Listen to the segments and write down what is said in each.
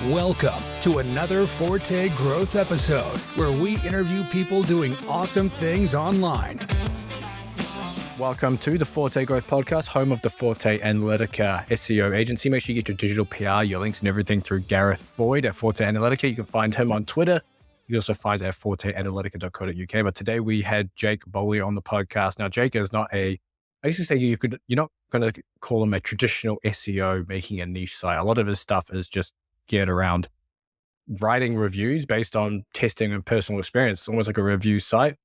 Welcome to another Forte Growth episode where we interview people doing awesome things online. Welcome to the Forte Growth podcast, home of the Forte Analytica SEO agency. Make sure you get your digital PR, your links and everything through Gareth Boyd at Forte Analytica. You can find him on Twitter. You can also find it at forteanalytica.co.uk. But today we had Jake Boly on the podcast. Now, Jake is not I used to say you're not going to call him a traditional SEO making a niche site. A lot of his stuff is just geared around writing reviews based on testing and personal experience. It's almost like a review site,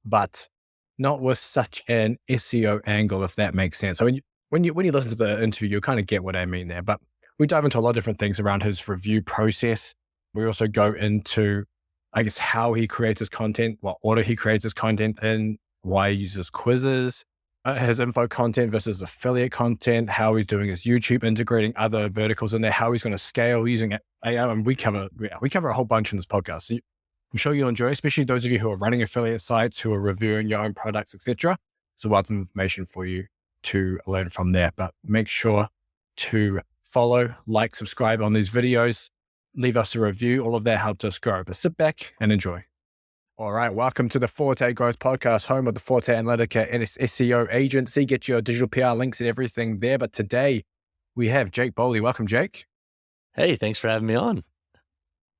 but not with such an SEO angle, if that makes sense. So when you listen to the interview, you'll kind of get what I mean there. But we dive into a lot of different things around his review process. We also go into, I guess, how he creates his content, what order he creates his content in, why he uses quizzes, his info content versus affiliate content, how he's doing his YouTube, integrating other verticals in there, how he's going to scale using AI. And we cover a whole bunch in this podcast. So I'm sure you'll enjoy, especially those of you who are running affiliate sites, who are reviewing your own products, etc. So wealth of information for you to learn from there. But make sure to follow, like, subscribe on these videos, leave us a review. All of that helps us grow. But sit back and enjoy. All right, welcome to the Forte Growth podcast, home of the Forte Analytica SEO agency. Get your digital PR links and everything there. But today we have Jake Boly. Welcome, Jake. Hey, thanks for having me on.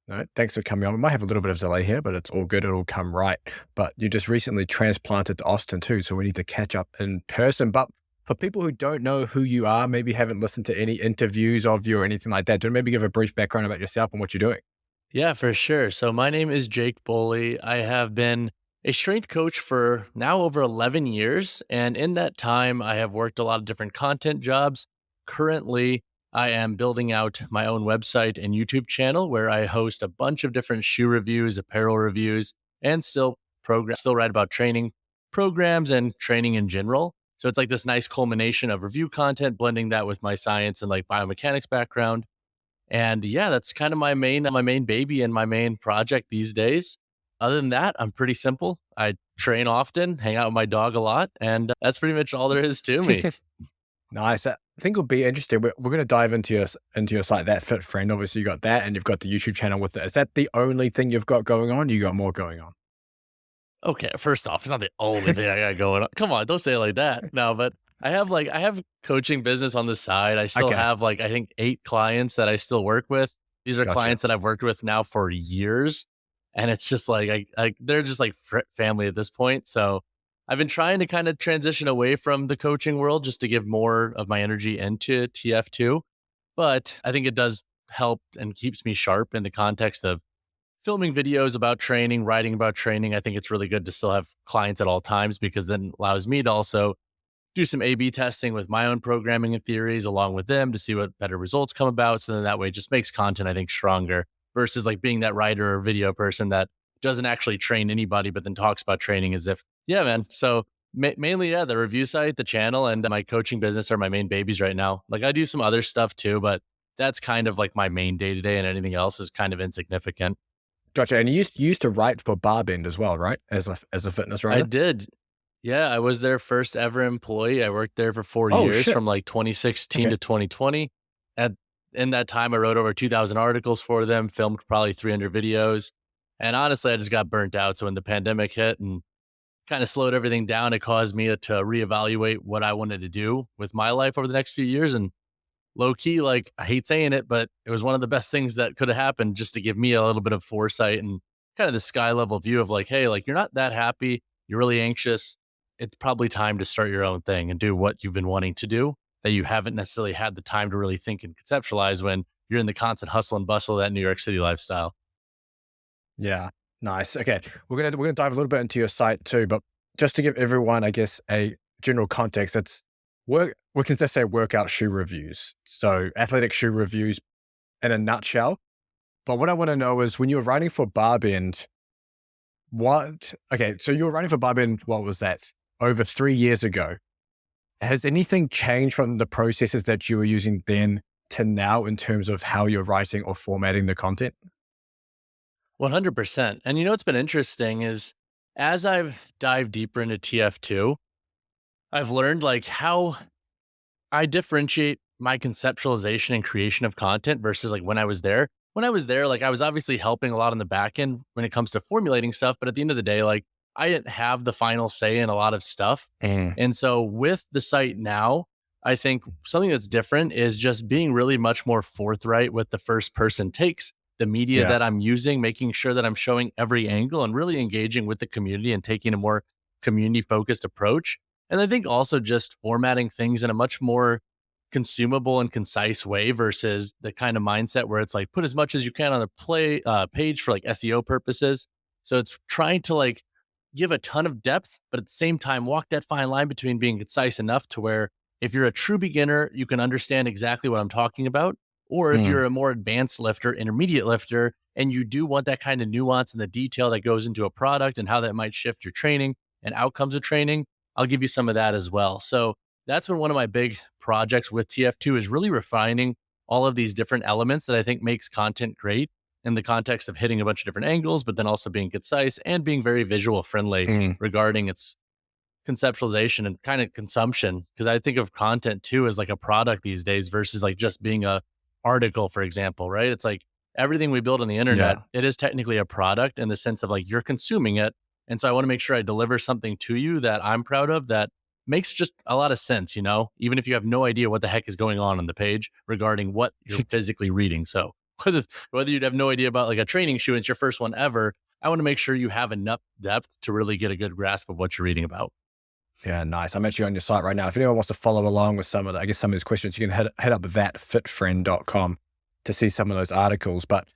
All right, thanks for coming on. We might have a little bit of delay here, but it's all good. It'll come right. But you just recently transplanted to Austin too, so we need to catch up in person. But for people who don't know who you are, maybe haven't listened to any interviews of you or anything like that, do you maybe give a brief background about yourself and what you're doing? Yeah, for sure. So my name is Jake Boly. I have been a strength coach for now over 11 years. And in that time, I have worked a lot of different content jobs. Currently, I am building out my own website and YouTube channel where I host a bunch of different shoe reviews, apparel reviews, and still write about training programs and training in general. So it's like this nice culmination of review content, blending that with my science and like biomechanics background. And yeah, that's kind of my main baby and my main project these days. Other than that, I'm pretty simple. I train often, hang out with my dog a lot, and that's pretty much all there is to me. Nice. I think it'll be interesting. We're going to dive into your site, That Fit Friend. Obviously, you got that, and you've got the YouTube channel with it. Is that the only thing you've got going on? You got more going on? Okay, first off, it's not the only thing I got going on. Come on, don't say it like that. No, but I have coaching business on the side. I still Okay. have I think 8 clients that I still work with. These are Gotcha. clients that I've worked with now for years, and it's just they're just like family at this point. So I've been trying to kind of transition away from the coaching world just to give more of my energy into TF2. But I think it does help and keeps me sharp in the context of filming videos about training, writing about training. I think it's really good to still have clients at all times because then it allows me to also do some A/B testing with my own programming and theories along with them to see what better results come about. So then that way it just makes content, I think, stronger versus like being that writer or video person that doesn't actually train anybody, but then talks about training as if, yeah, man. So mainly, yeah, the review site, the channel, and my coaching business are my main babies right now. Like I do some other stuff too, but that's kind of like my main day to day, and anything else is kind of insignificant. Gotcha. And you used to write for Barbend as well, right? As a fitness writer? I did. Yeah, I was their first ever employee. I worked there for 4 Oh, years shit. from like 2016 Okay. to 2020. In that time, I wrote over 2,000 articles for them, filmed probably 300 videos. And honestly, I just got burnt out. So when the pandemic hit and kind of slowed everything down, it caused me to reevaluate what I wanted to do with my life over the next few years. And low key, like I hate saying it, but it was one of the best things that could have happened just to give me a little bit of foresight and kind of the sky level view of like, hey, like you're not that happy. You're really anxious. It's probably time to start your own thing and do what you've been wanting to do that you haven't necessarily had the time to really think and conceptualize when you're in the constant hustle and bustle of that New York City lifestyle. Yeah. Nice. Okay. We're gonna dive a little bit into your site too, but just to give everyone, I guess, a general context, we can just say workout shoe reviews. So athletic shoe reviews in a nutshell. But what I want to know is when you were writing for Barbend, so you were writing for Barbend, what was that? Over 3 years ago. Has anything changed from the processes that you were using then to now in terms of how you're writing or formatting the content? 100%. And you know what's been interesting is as I've dived deeper into TF2, I've learned like how I differentiate my conceptualization and creation of content versus like when I was there. when I was there, like I was obviously helping a lot on the back end when it comes to formulating stuff. But at the end of the day, like I didn't have the final say in a lot of stuff. Mm, And so with the site now, I think something that's different is just being really much more forthright with the first person takes, the media yeah. that I'm using, making sure that I'm showing every angle and really engaging with the community and taking a more community focused approach. And I think also just formatting things in a much more consumable and concise way versus the kind of mindset where it's like put as much as you can on a page for like SEO purposes. So it's trying to like give a ton of depth, but at the same time walk that fine line between being concise enough to where if you're a true beginner, you can understand exactly what I'm talking about. Or if Mm, you're a more advanced lifter, intermediate lifter, and you do want that kind of nuance and the detail that goes into a product and how that might shift your training and outcomes of training, I'll give you some of that as well. So that's been one of my big projects with TF2 is really refining all of these different elements that I think makes content great in the context of hitting a bunch of different angles, but then also being concise and being very visual friendly mm, regarding its conceptualization and kind of consumption. Cause I think of content too as like a product these days versus like just being a article, for example, right? It's like everything we build on the internet, yeah. it is technically a product in the sense of like you're consuming it. And so I want to make sure I deliver something to you that I'm proud of that makes just a lot of sense, you know, even if you have no idea what the heck is going on the page regarding what you're physically reading. So whether you'd have no idea about like a training shoe and it's your first one ever, I want to make sure you have enough depth to really get a good grasp of what you're reading about. Yeah, nice. I'm actually on your site right now. If anyone wants to follow along with some of the, I guess some of those questions, you can head up thatfitfriend.com to see some of those articles. But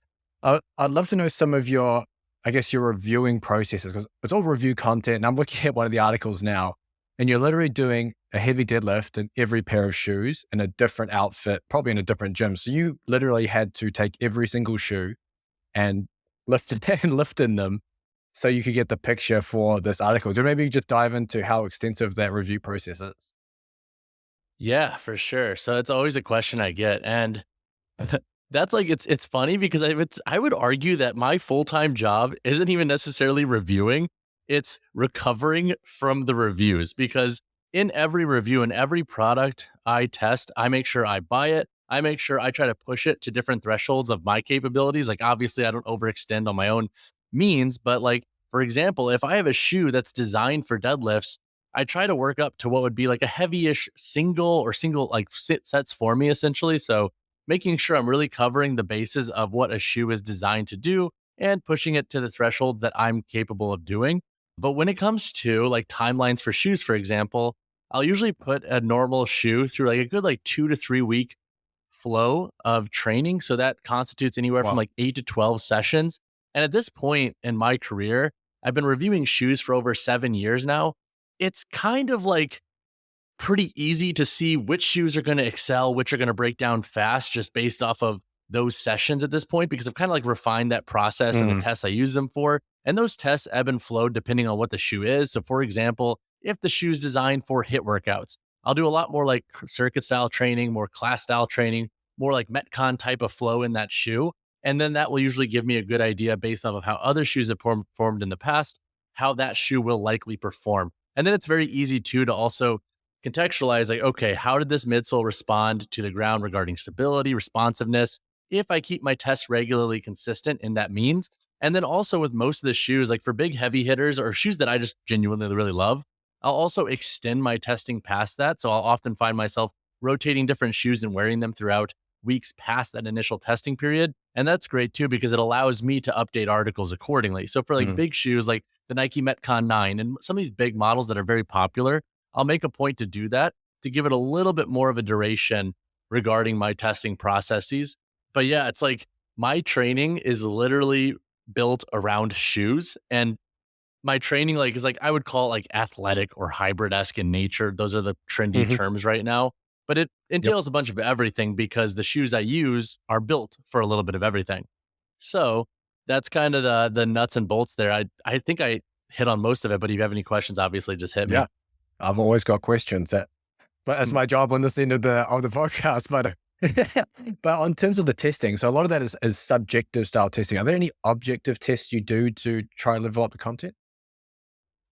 I'd love to know some of your, I guess, your reviewing processes because it's all review content. And I'm looking at one of the articles now, and you're literally doing a heavy deadlift in every pair of shoes in a different outfit, probably in a different gym. So you literally had to take every single shoe and lift it and lift in them so you could get the picture for this article. Do maybe just dive into how extensive that review process is? Yeah, for sure. So it's always a question I get, and that's like it's funny because I would argue that my full-time job isn't even necessarily reviewing, it's recovering from the reviews because in every review and every product I test, I make sure I buy it. I make sure I try to push it to different thresholds of my capabilities. Like obviously I don't overextend on my own means, but like for example, if I have a shoe that's designed for deadlifts, I try to work up to what would be like a heavy-ish single like sit sets for me essentially. So making sure I'm really covering the bases of what a shoe is designed to do and pushing it to the thresholds that I'm capable of doing. But when it comes to like timelines for shoes, for example, I'll usually put a normal shoe through like a good like 2 to 3 week flow of training. So that constitutes anywhere from Wow. like 8 to 12 sessions. And at this point in my career, I've been reviewing shoes for over 7 years now. It's kind of like pretty easy to see which shoes are going to excel, which are going to break down fast just based off of those sessions at this point, because I've kind of like refined that process and the Mm, tests I use them for. And those tests ebb and flow depending on what the shoe is. So, for example, if the shoe is designed for HIIT workouts, I'll do a lot more like circuit style training, more class style training, more like Metcon type of flow in that shoe. And then that will usually give me a good idea based off of how other shoes have performed in the past, how that shoe will likely perform. And then it's very easy too to also contextualize like, okay, how did this midsole respond to the ground regarding stability, responsiveness? If I keep my tests regularly consistent in that means. And then also with most of the shoes, like for big heavy hitters or shoes that I just genuinely really love, I'll also extend my testing past that. So I'll often find myself rotating different shoes and wearing them throughout weeks past that initial testing period. And that's great too, because it allows me to update articles accordingly. So for like mm, big shoes, like the Nike Metcon 9 and some of these big models that are very popular, I'll make a point to do that to give it a little bit more of a duration regarding my testing processes. But yeah, it's like my training is literally built around shoes and my training like is like I would call it like athletic or hybrid-esque in nature. Those are the trendy mhm. terms right now. But it Yep. entails a bunch of everything because the shoes I use are built for a little bit of everything. So that's kind of the nuts and bolts there. I think I hit on most of it, but if you have any questions, obviously just hit Yeah. me. I've always got questions but that's my job on this end of the podcast. But but on terms of the testing, so a lot of that is subjective style testing. Are there any objective tests you do to try and level up the content?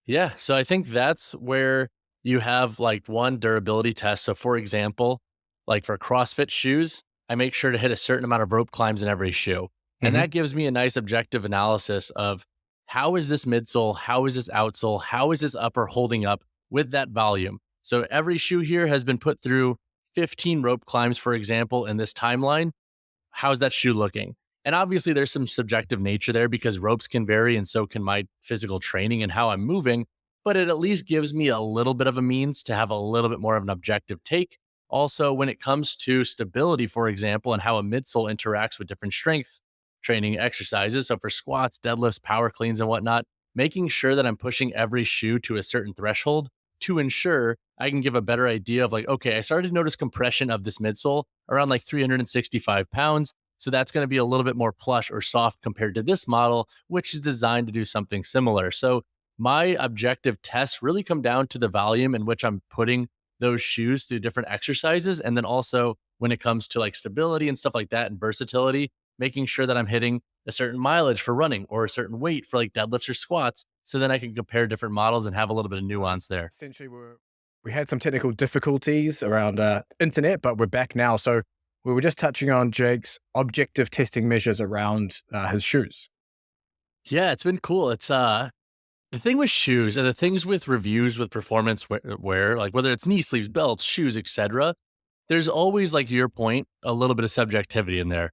Yeah. So I think that's where you have like one durability test. So for example, like for CrossFit shoes, I make sure to hit a certain amount of rope climbs in every shoe. And Hmm. that gives me a nice objective analysis of how is this midsole, how is this outsole, how is this upper holding up with that volume. So every shoe here has been put through 15 rope climbs, for example, in this timeline. How's that shoe looking? And obviously, there's some subjective nature there because ropes can vary, and so can my physical training and how I'm moving. But it at least gives me a little bit of a means to have a little bit more of an objective take. Also, when it comes to stability, for example, and how a midsole interacts with different strength training exercises. So for squats, deadlifts, power cleans, and whatnot, making sure that I'm pushing every shoe to a certain threshold to ensure I can give a better idea of like, okay, I started to notice compression of this midsole around like 365 pounds. So that's going to be a little bit more plush or soft compared to this model, which is designed to do something similar. So my objective tests really come down to the volume in which I'm putting those shoes through different exercises. And then also when it comes to like stability and stuff like that and versatility, making sure that I'm hitting a certain mileage for running or a certain weight for like deadlifts or squats. So then I can compare different models and have a little bit of nuance there. Essentially, we had some technical difficulties around internet, but we're back now. So we were just touching on Jake's objective testing measures around his shoes. Yeah, it's been cool. It's the thing with shoes and the things with reviews with performance wear, like whether it's knee sleeves, belts, shoes, etc. There's always, like to your point, a little bit of subjectivity in there.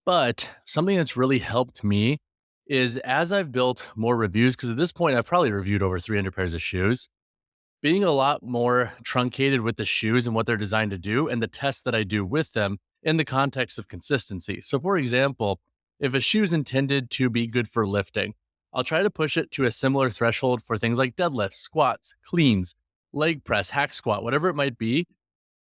But something that's really helped me is as I've built more reviews, because at this point I've probably reviewed over 300 pairs of shoes, being a lot more truncated with the shoes and what they're designed to do and the tests that I do with them in the context of consistency. So, for example, if a shoe is intended to be good for lifting, I'll try to push it to a similar threshold for things like deadlifts, squats, cleans, leg press, hack squat, whatever it might be,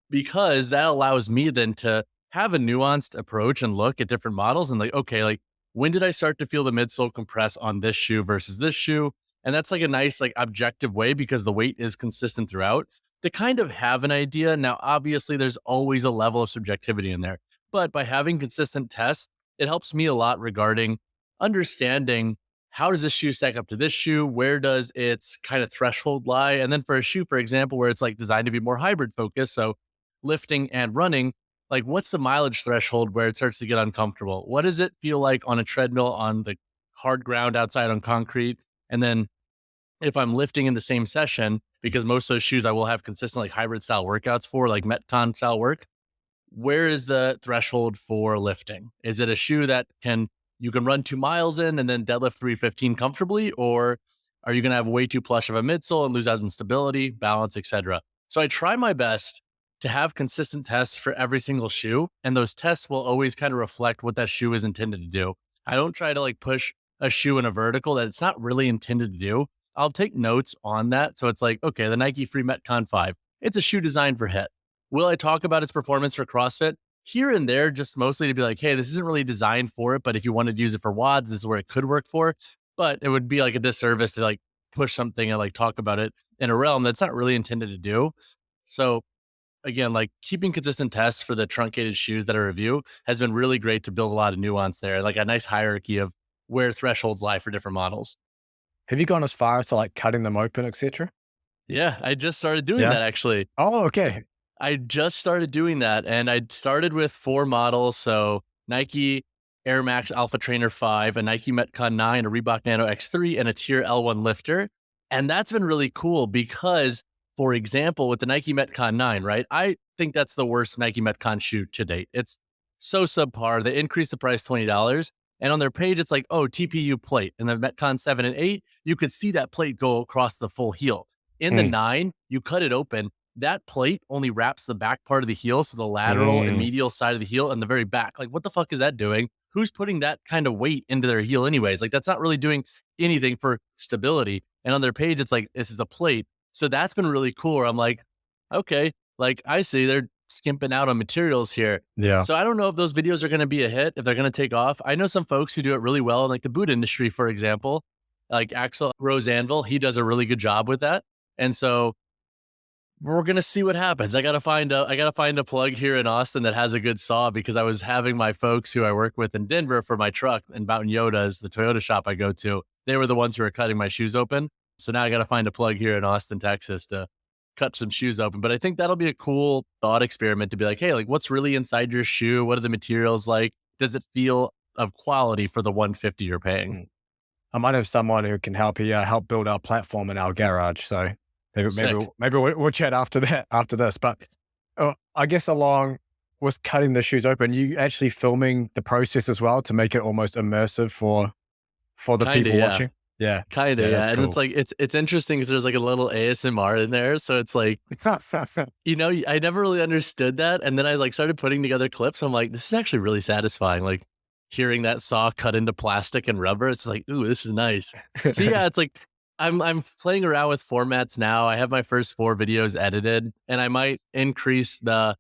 because that allows me then to have a nuanced approach and look at different models and like, okay, like when did I start to feel the midsole compress on this shoe versus this shoe? And that's like a nice, like objective way because the weight is consistent throughout to kind of have an idea. Now, obviously, there's always a level of subjectivity in there, but by having consistent tests, it helps me a lot regarding understanding how does this shoe stack up to this shoe? Where does its kind of threshold lie? And then for a shoe, for example, where it's like designed to be more hybrid focused. So lifting and running, like what's the mileage threshold where it starts to get uncomfortable? What does it feel like on a treadmill on the hard ground outside on concrete? And then if I'm lifting in the same session, because most of those shoes I will have consistent like hybrid style workouts for, like Metcon style work, where is the threshold for lifting? Is it a shoe that you can run 2 miles in and then deadlift 315 comfortably, or are you going to have way too plush of a midsole and lose out on stability, balance, etc.? So I try my best to have consistent tests for every single shoe, and those tests will always kind of reflect what that shoe is intended to do. I don't try to like push a shoe in a vertical that it's not really intended to do. I'll take notes on that. So it's like, okay, the Nike Free Metcon 5, it's a shoe designed for HIIT. Will I talk about its performance for CrossFit? Here and there, just mostly to be like, hey, this isn't really designed for it, but if you wanted to use it for WODs, this is where it could work for. But it would be like a disservice to like push something and like talk about it in a realm that's not really intended to do. So again, like keeping consistent tests for the truncated shoes that I review has been really great to build a lot of nuance there, like a nice hierarchy of where thresholds lie for different models. Have you gone as far as to like cutting them open, etc.? Yeah, I just started doing Yeah. that actually. Oh, okay. I just started doing that and I started with 4 models. So Nike Air Max Alpha Trainer 5, a Nike Metcon 9, a Reebok Nano X3, and a Tier L1 lifter. And that's been really cool because, for example, with the Nike Metcon 9, right? I think that's the worst Nike Metcon shoe to date. It's so subpar. They increased the price $20. And on their page, it's like, oh, TPU plate. And the Metcon 7 and 8, you could see that plate go across the full heel. In the 9, you cut it open. That plate only wraps the back part of the heel, so the lateral and Mm. medial side of the heel and the very back. Like, what the fuck is that doing? Who's putting that kind of weight into their heel anyways? Like, that's not really doing anything for stability. And on their page, it's like, this is a plate. So that's been really cool. Where I'm like, okay, like I see they're skimping out on materials here. Yeah. So I don't know if those videos are going to be a hit, if they're going to take off. I know some folks who do it really well in like the boot industry, for example, like Axel Rose Anvil. He does a really good job with that. And so we're gonna see what happens. I gotta find a plug here in Austin that has a good saw because I was having my folks who I work with in Denver for my truck and Mountain Yoda's, the Toyota shop I go to. They were the ones who were cutting my shoes open. So now I gotta find a plug here in Austin, Texas to cut some shoes open. But I think that'll be a cool thought experiment to be like, hey, like what's really inside your shoe? What are the materials like? Does it feel of quality for the 150 you're paying? Mm. I might have someone who can help you help build our platform in our garage. So Sick. maybe we'll chat after this. But I guess along with cutting the shoes open, you actually filming the process as well to make it almost immersive for the Kinda, people yeah. watching. Yeah, Kinda, yeah, yeah. that's And it's cool. like it's interesting because there's like a little ASMR in there. So it's like, I never really understood that. And then I like started putting together clips. I'm like, this is actually really satisfying. Like hearing that saw cut into plastic and rubber. It's like, ooh, this is nice. So yeah, it's like I'm playing around with formats now. I have my first 4 videos edited, and I might increase the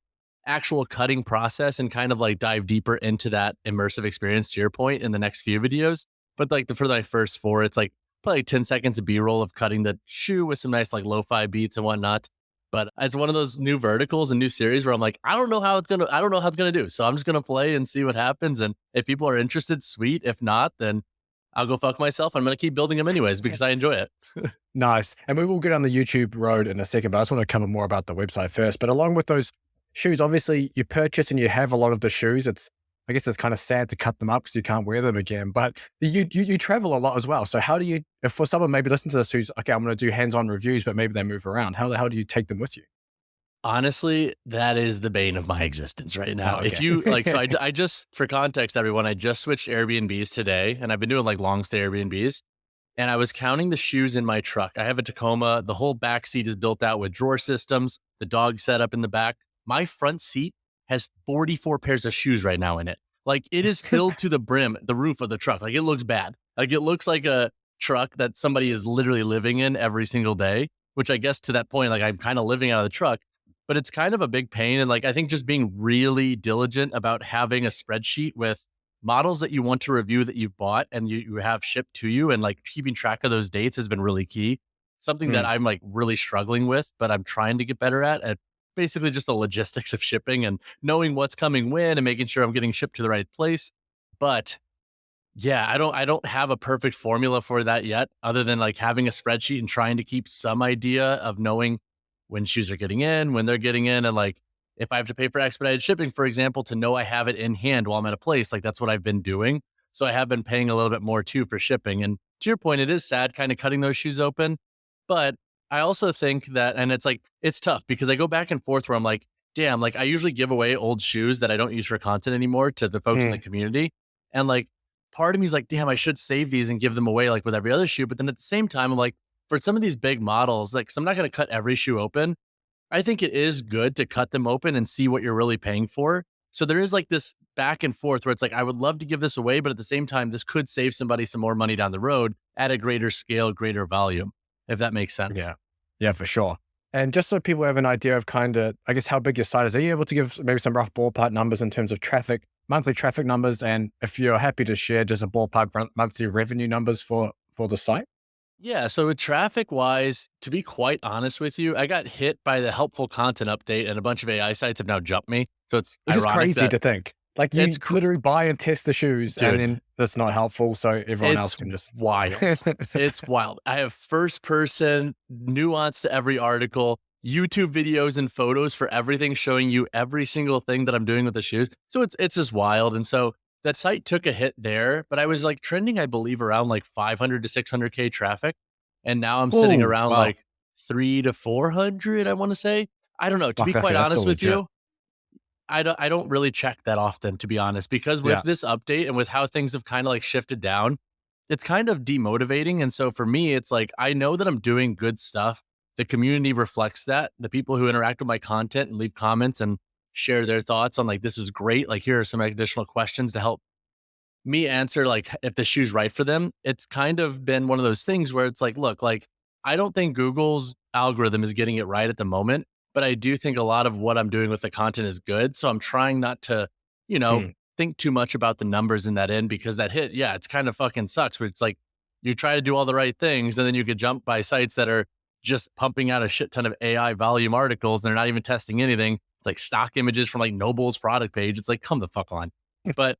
actual cutting process and kind of like dive deeper into that immersive experience to your point in the next few videos. But like for my first 4, it's like probably 10 seconds of B-roll of cutting the shoe with some nice like lo-fi beats and whatnot. But it's one of those new verticals and new series where I'm like, I don't know how it's gonna do. So I'm just gonna play and see what happens. And if people are interested, sweet. If not, then I'll go fuck myself. I'm gonna keep building them anyways because I enjoy it. Nice. And we will get on the YouTube road in a second, but I just want to cover more about the website first. But along with those shoes, obviously you purchase and you have a lot of the shoes. I guess it's kind of sad to cut them up because you can't wear them again, but you travel a lot as well. So how do you, if for someone maybe listen to the shoes, okay, I'm going to do hands-on reviews, but maybe they move around. How the hell do you take them with you? Honestly, that is the bane of my existence right now. Oh, If you like, so okay. I just, for context, everyone, I just switched Airbnbs today and I've been doing like long stay Airbnbs. And I was counting the shoes in my truck. I have a Tacoma. The whole back seat is built out with drawer systems, the dog set up in the back. My front seat has 44 pairs of shoes right now in it. Like it is filled to the brim, the roof of the truck. Like it looks bad. Like it looks like a truck that somebody is literally living in every single day, which I guess to that point, like I'm kind of living out of the truck, but it's kind of a big pain. And like, I think just being really diligent about having a spreadsheet with models that you want to review that you've bought and you have shipped to you, and like keeping track of those dates has been really key. Something that Mm, I'm like really struggling with, but I'm trying to get better at basically just the logistics of shipping and knowing what's coming when and making sure I'm getting shipped to the right place. But yeah, I don't have a perfect formula for that yet, other than like having a spreadsheet and trying to keep some idea of knowing when shoes are getting in, when they're getting in, and like if I have to pay for expedited shipping, for example, to know I have it in hand while I'm at a place, like that's what I've been doing. So I have been paying a little bit more too for shipping. And to your point, it is sad kind of cutting those shoes open. But I also think that, and it's like, it's tough because I go back and forth where I'm like, damn, like I usually give away old shoes that I don't use for content anymore to the folks in the mm, community. And like, part of me is like, damn, I should save these and give them away like with every other shoe. But then at the same time, I'm like, for some of these big models, like, so I'm not going to cut every shoe open. I think it is good to cut them open and see what you're really paying for. So there is like this back and forth where it's like, I would love to give this away, but at the same time, this could save somebody some more money down the road at a greater scale, greater volume, if that makes sense. yeah. Yeah, for sure. And just so people have an idea of kind of, I guess, how big your site is, are you able to give maybe some rough ballpark numbers in terms of traffic, monthly traffic numbers? And if you're happy to share just a ballpark monthly revenue numbers for the site? Yeah. So with traffic wise, to be quite honest with you, I got hit by the helpful content update and a bunch of AI sites have now jumped me. So it's Which is ironic crazy that to think. Like it's, you literally buy and test the shoes and dude, then that's not helpful. So everyone else it's can just. wild. It's wild. I have first person nuance to every article, YouTube videos and photos for everything, showing you every single thing that I'm doing with the shoes. So it's just wild. And so that site took a hit there, but I was like trending, I believe, around like 500 to 600K traffic. And now I'm sitting Oh, around wow. like 3 to 400, I want to say. I don't know. To be Fuck, quite that's still honest with legit. you, I don't really check that often, to be honest, because with Yeah. this update and with how things have kind of like shifted down, it's kind of demotivating. And so for me, it's like I know that I'm doing good stuff. The community reflects that. The people who interact with my content and leave comments and share their thoughts on like this is great. Like here are some additional questions to help me answer like if the shoe's right for them. It's kind of been one of those things where it's like, look, like I don't think Google's algorithm is getting it right at the moment, but I do think a lot of what I'm doing with the content is good. So I'm trying not to, you know, Mm, think too much about the numbers in that end because that hit, yeah, it's kind of fucking sucks. But it's like you try to do all the right things and then you get jumped by sites that are just pumping out a shit ton of AI volume articles and they're not even testing anything. It's like stock images from like Noble's product page. It's like, come the fuck on. But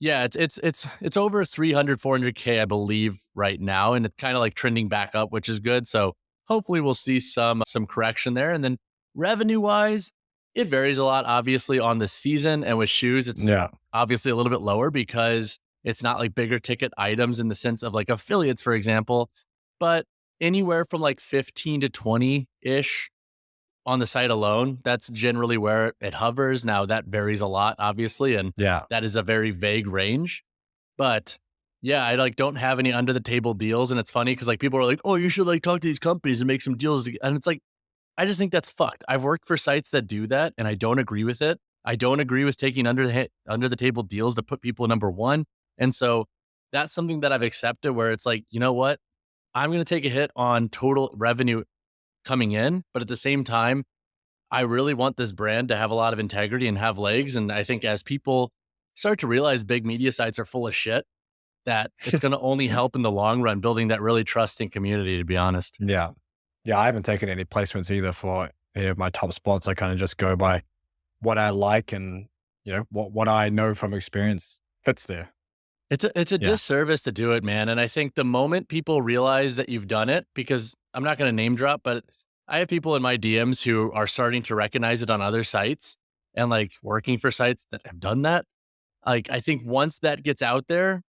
yeah, it's over 300, 400K, I believe, right now. And it's kind of like trending back up, which is good. So hopefully we'll see some correction there. And then revenue wise, it varies a lot, obviously, on the season. And with shoes, it's Yeah. obviously a little bit lower because it's not like bigger ticket items in the sense of like affiliates, for example, but anywhere from like 15 to 20 ish on the site alone, that's generally where it hovers. Now that varies a lot, obviously, and Yeah. that is a very vague range. But yeah, I like don't have any under the table deals. And it's funny because like people are like, oh, you should like talk to these companies and make some deals. And it's like, I just think that's fucked. I've worked for sites that do that and I don't agree with it. I don't agree with taking under the table deals to put people number one. And so that's something that I've accepted where it's like, you know what? I'm going to take a hit on total revenue coming in, but at the same time, I really want this brand to have a lot of integrity and have legs. And I think as people start to realize big media sites are full of shit, that it's going to only help in the long run building that really trusting community, to be honest. Yeah. Yeah. I haven't taken any placements either for any of my top spots. I kind of just go by what I like and, what I know from experience fits there. It's a Yeah. disservice to do it, man. And I think the moment people realize that you've done it, because I'm not going to name drop, but I have people in my DMs who are starting to recognize it on other sites and like working for sites that have done that. Like, I think once that gets out there,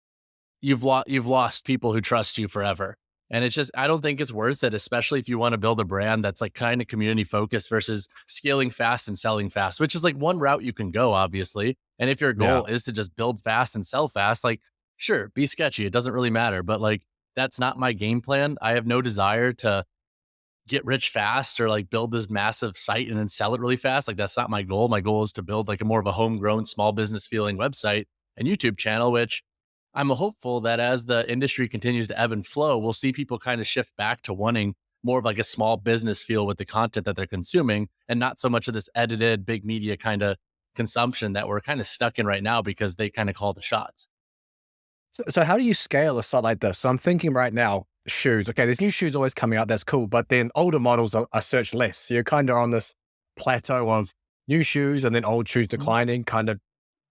you've lost people who trust you forever. And it's just, I don't think it's worth it, especially if you want to build a brand that's like kind of community focused versus scaling fast and selling fast, which is like one route you can go, obviously. And if your Yeah. goal is to just build fast and sell fast, like, sure, be sketchy. It doesn't really matter. But like, that's not my game plan. I have no desire to get rich fast or like build this massive site and then sell it really fast. Like, that's not my goal. My goal is to build like a more of a homegrown small business feeling website and YouTube channel, which I'm hopeful that as the industry continues to ebb and flow, we'll see people kind of shift back to wanting more of like a small business feel with the content that they're consuming and not so much of this edited big media kind of consumption that we're kind of stuck in right now because they kind of call the shots. So how do you scale a site like this? So I'm thinking right now, shoes. Okay, there's new shoes always coming out. That's cool. But then older models are searched less. So you're kind of on this plateau of new shoes and then old shoes Mhm. declining, kind of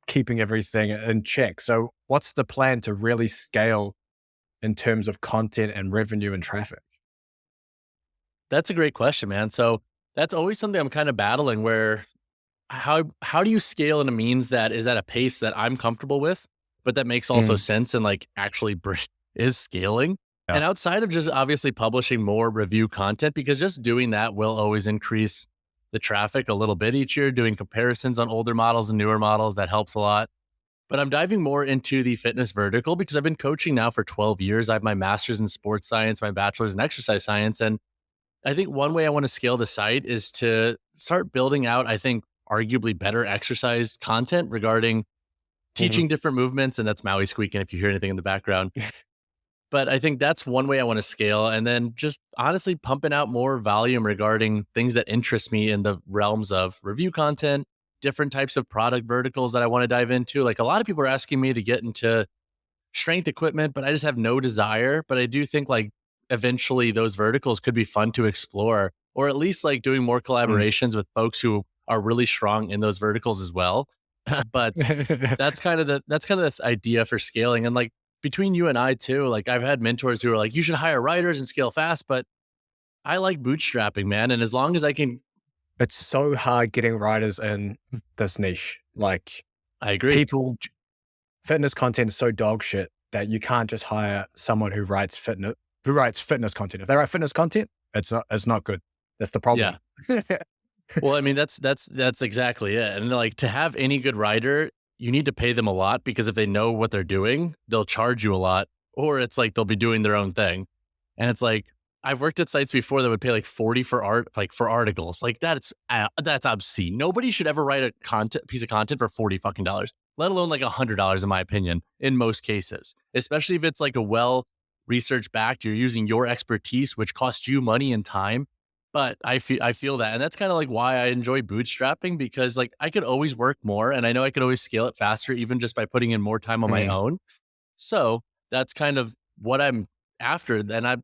keeping everything in check. So what's the plan to really scale in terms of content and revenue and traffic? That's a great question, man. So that's always something I'm kind of battling where how do you scale in a means that is at a pace that I'm comfortable with, but that makes also Mm, sense and like actually is scaling. yeah. And outside of just obviously publishing more review content, because just doing that will always increase the traffic a little bit each year, doing comparisons on older models and newer models, that helps a lot. But I'm diving more into the fitness vertical because I've been coaching now for 12 years. I have my master's in sports science, my bachelor's in exercise science. And I think one way I want to scale the site is to start building out, I think, arguably better exercise content regarding Mhm. teaching different movements. And that's Maui squeaking if you hear anything in the background. But I think that's one way I want to scale. And then just honestly pumping out more volume regarding things that interest me in the realms of review content, different types of product verticals that I want to dive into. Like a lot of people are asking me to get into strength equipment, but I just have no desire. But I do think like eventually those verticals could be fun to explore, or at least like doing more Mm. collaborations with folks who are really strong in those verticals as well. But that's kind of the idea for scaling. And like between you and I too, like I've had mentors who are like, you should hire writers and scale fast, but I like bootstrapping, man. And as long as I can, It's so hard getting writers in this niche. Like I agree. people, fitness content is so dog shit that you can't just hire someone who writes fitness content. If they write fitness content, it's not good. That's the problem. Yeah. Well, I mean, that's exactly it. And like to have any good writer, you need to pay them a lot because if they know what they're doing, they'll charge you a lot. Or it's like they'll be doing their own thing. And it's like I've worked at sites before that would pay like 40 for art, like for articles. Like that's obscene. Nobody should ever write a content piece of content for 40 fucking dollars, let alone like $100 in my opinion, in most cases. Especially if it's like a well research backed, you're using your expertise, which costs you money and time. But I feel that. And that's kind of like why I enjoy bootstrapping because like I could always work more and I know I could always scale it faster, even just by putting in more time on my Mm. own. So that's kind of what I'm after. And I'm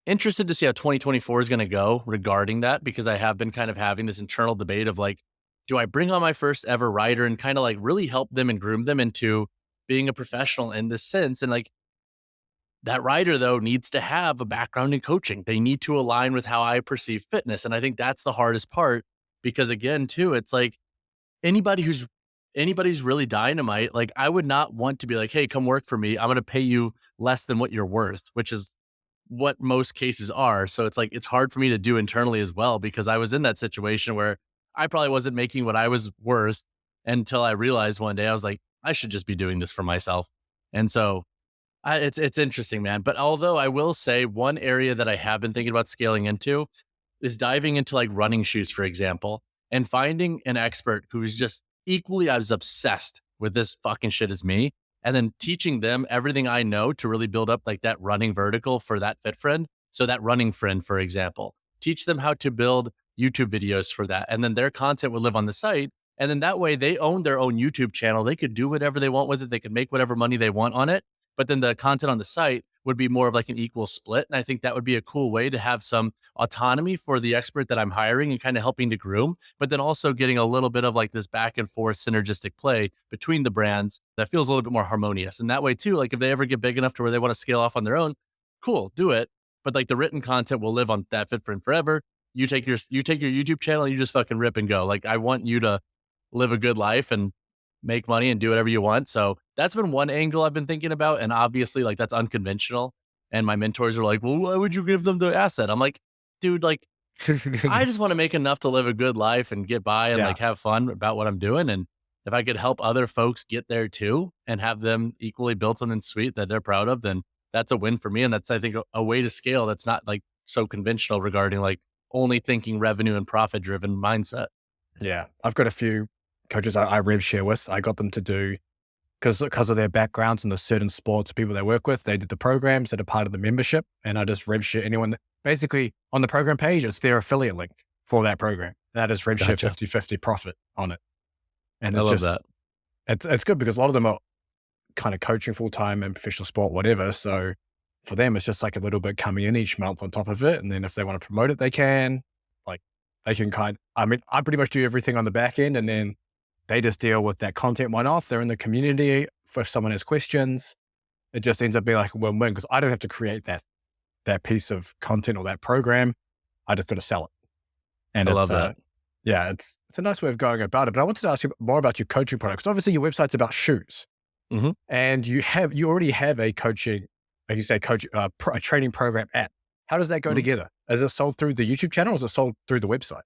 interested to see how 2024 is going to go regarding that because I have been kind of having this internal debate of like, do I bring on my first ever writer and kind of like really help them and groom them into being a professional in this sense? And like, That rider, though, needs to have a background in coaching. They need to align with how I perceive fitness. And I think that's the hardest part because, again, too, it's like anybody who's anybody's really dynamite, like I would not want to be like, hey, come work for me. I'm going to pay you less than what you're worth, which is what most cases are. So it's like, it's hard for me to do internally as well, because I was in that situation where I probably wasn't making what I was worth until I realized one day I was like, I should just be doing this for myself. And so it's interesting, man. But although I will say one area that I have been thinking about scaling into is diving into like running shoes, for example, and finding an expert who is just equally as obsessed with this fucking shit as me, and then teaching them everything I know to really build up like that running vertical for that fit friend. So that running friend, for example, teach them how to build YouTube videos for that. And then their content will live on the site. And then that way they own their own YouTube channel. They could do whatever they want with it. They could make whatever money they want on it. But then the content on the site would be more of like an equal split. And I think that would be a cool way to have some autonomy for the expert that I'm hiring and kind of helping to groom, but then also getting a little bit of like this back and forth synergistic play between the brands that feels a little bit more harmonious. And that way too, like if they ever get big enough to where they want to scale off on their own, cool, do it. But like the written content will live on that fit friend forever. You take your YouTube channel, you just fucking rip and go. Like I want you to live a good life and make money and do whatever you want. So that's been one angle I've been thinking about. And obviously, like that's unconventional. And my mentors are like, well, why would you give them the asset? I'm like, dude, like, I just want to make enough to live a good life and get by and Yeah. like have fun about what I'm doing. And if I could help other folks get there too and have them equally build something sweet that they're proud of, then that's a win for me. And that's, I think, a way to scale that's not like so conventional regarding like only thinking revenue and profit driven mindset. Yeah. I've got a few coaches I rev share with. I got them to do, because of their backgrounds in the certain sports, people they work with, they did the programs that are part of the membership. And I just rev share anyone that basically on the program page, it's their affiliate link for that program. That is rev share Gotcha. 50/50 profit on it. And I it's love just, that. it's good because a lot of them are kind of coaching full time and professional sport, whatever. So for them, it's just like a little bit coming in each month on top of it. And then if they want to promote it, they can. Like they can I mean, I pretty much do everything on the back end, and then they just deal with that content one off. They're in the community. If someone has questions, it just ends up being like a win-win because I don't have to create that piece of content or that program. I just got to sell it. And I it's love that. yeah, it's a nice way of going about it. But I wanted to ask you more about your coaching products. Obviously, your website's about shoes, Mhm. and you already have a coaching, like you say, a training program app. How does that go Mhm. together? Is it sold through the YouTube channel or is it sold through the website?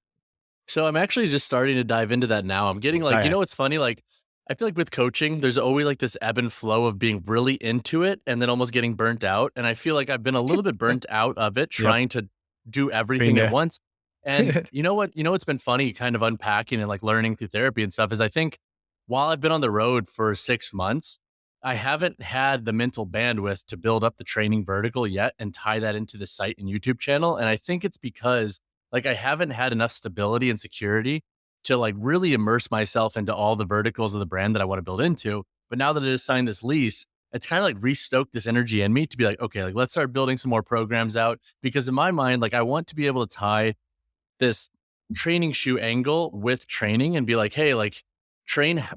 So I'm actually just starting to dive into that now. I'm getting like, Oh, you yeah. know what's funny? Like, I feel like with coaching, there's always like this ebb and flow of being really into it and then almost getting burnt out. And I feel like I've been a little bit burnt out of it, Yep. trying to do Been everything at there. once. And you know what? You know what's been funny, kind of unpacking and like learning through therapy and stuff, is I think while I've been on the road for 6 months, I haven't had the mental bandwidth to build up the training vertical yet and tie that into the site and YouTube channel. And I think it's because like I haven't had enough stability and security to like really immerse myself into all the verticals of the brand that I want to build into. But now that I just signed this lease, it's kind of like restoked this energy in me to be like, okay, like let's start building some more programs out. Because in my mind, like I want to be able to tie this training shoe angle with training and be like, hey, like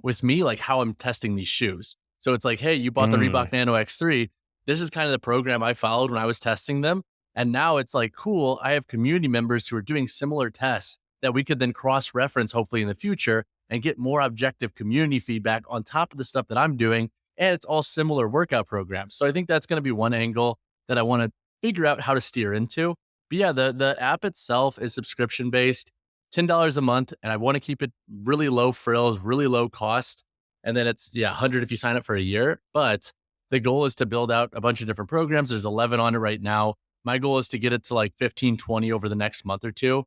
with me, like how I'm testing these shoes. So it's like, hey, you bought the Mm. Reebok Nano X3. This is kind of the program I followed when I was testing them. And now it's like, cool, I have community members who are doing similar tests that we could then cross reference hopefully in the future and get more objective community feedback on top of the stuff that I'm doing. And it's all similar workout programs. So I think that's going to be one angle that I want to figure out how to steer into. But yeah, the app itself is subscription based, $10 a month, and I want to keep it really low frills, really low cost. And then it's 100 if you sign up for a year. But the goal is to build out a bunch of different programs. There's 11 on it right now. My goal is to get it to like 15, 20 over the next month or two,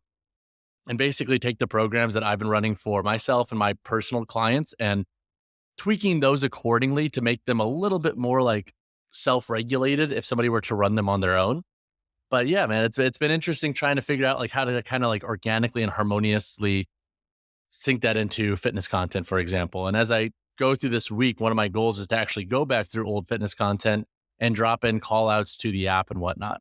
and basically take the programs that I've been running for myself and my personal clients and tweaking those accordingly to make them a little bit more like self-regulated if somebody were to run them on their own. But yeah, man, it's been interesting trying to figure out like how to kind of like organically and harmoniously sync that into fitness content, for example. And as I go through this week, one of my goals is to actually go back through old fitness content and drop in call outs to the app and whatnot.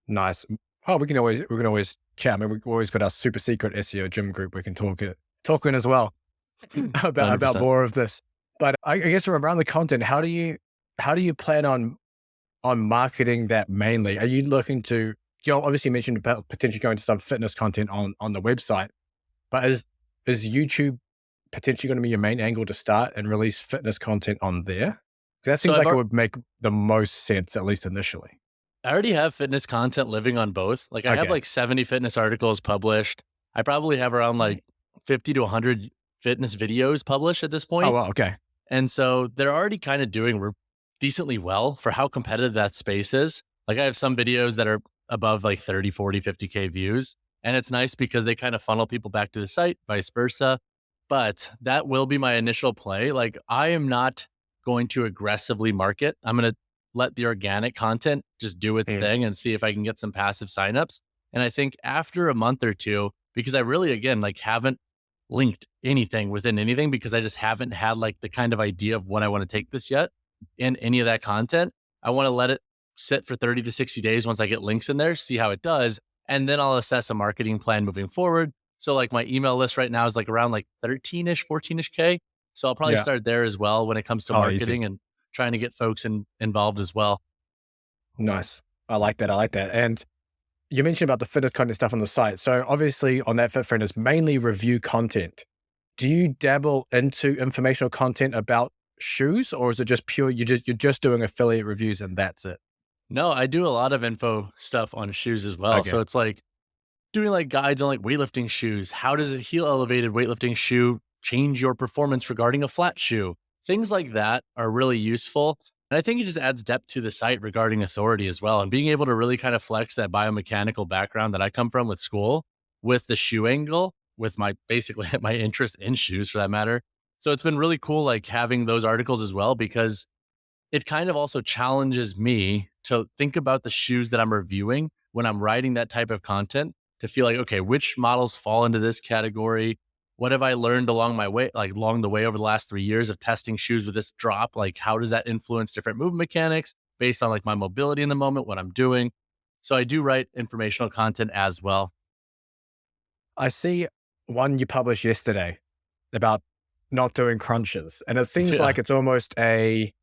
Nice. Oh, we can always chat. I mean, we've always got our super secret SEO gym group. We can talk in as well about 100%. more of this. But I guess around the content, how do you plan on on marketing that mainly? Are you looking to, you obviously mentioned about potentially going to some fitness content on the website, but is YouTube potentially going to be your main angle to start and release fitness content on there? 'Cause that So seems like it would make the most sense, at least initially. I already have fitness content living on both. Like I have Okay. like 70 fitness articles published. I probably have around like 50 to 100 fitness videos published at this Oh, point. well, okay. And so they're already kind of doing decently well for how competitive that space is. Like I have some videos that are above like 30, 40, 50K views. And it's nice because they kind of funnel people back to the site, vice versa. But that will be my initial play. Like I am not going to aggressively market. I'm going to let the organic content just do its Mm, thing and see if I can get some passive signups. And I think after a month or two, because I really, again, like haven't linked anything within anything because I just haven't had like the kind of idea of what I want to take this yet in any of that content. I want to let it sit for 30 to 60 days once I get links in there, see how it does. And then I'll assess a marketing plan moving forward. So like my email list right now is like around like 13-ish, 14-ish K. So I'll probably yeah. start there as well when it comes to Oh, easy. marketing and trying to get folks involved as well. Nice. I like that. I like that. And you mentioned about the fitness content stuff on the site. So obviously on that FitFriend is mainly review content. Do you dabble into informational content about shoes, or is it just pure, you're just doing affiliate reviews and that's it? No, I do a lot of info stuff on shoes as well. Okay. So it's like doing like guides on like weightlifting shoes. How does a heel elevated weightlifting shoe change your performance regarding a flat shoe? Things like that are really useful. And I think it just adds depth to the site regarding authority as well. And being able to really kind of flex that biomechanical background that I come from with school with the shoe angle, with my basically my interest in shoes for that matter. So it's been really cool like having those articles as well because it kind of also challenges me to think about the shoes that I'm reviewing when I'm writing that type of content to feel like, okay, which models fall into this category? What have I learned along my way, like along the way over the last 3 years of testing shoes with this drop? Like, how does that influence different movement mechanics based on like my mobility in the moment, what I'm doing? So I do write informational content as well. I see one you published yesterday about not doing crunches, and it seems Yeah. like it's almost a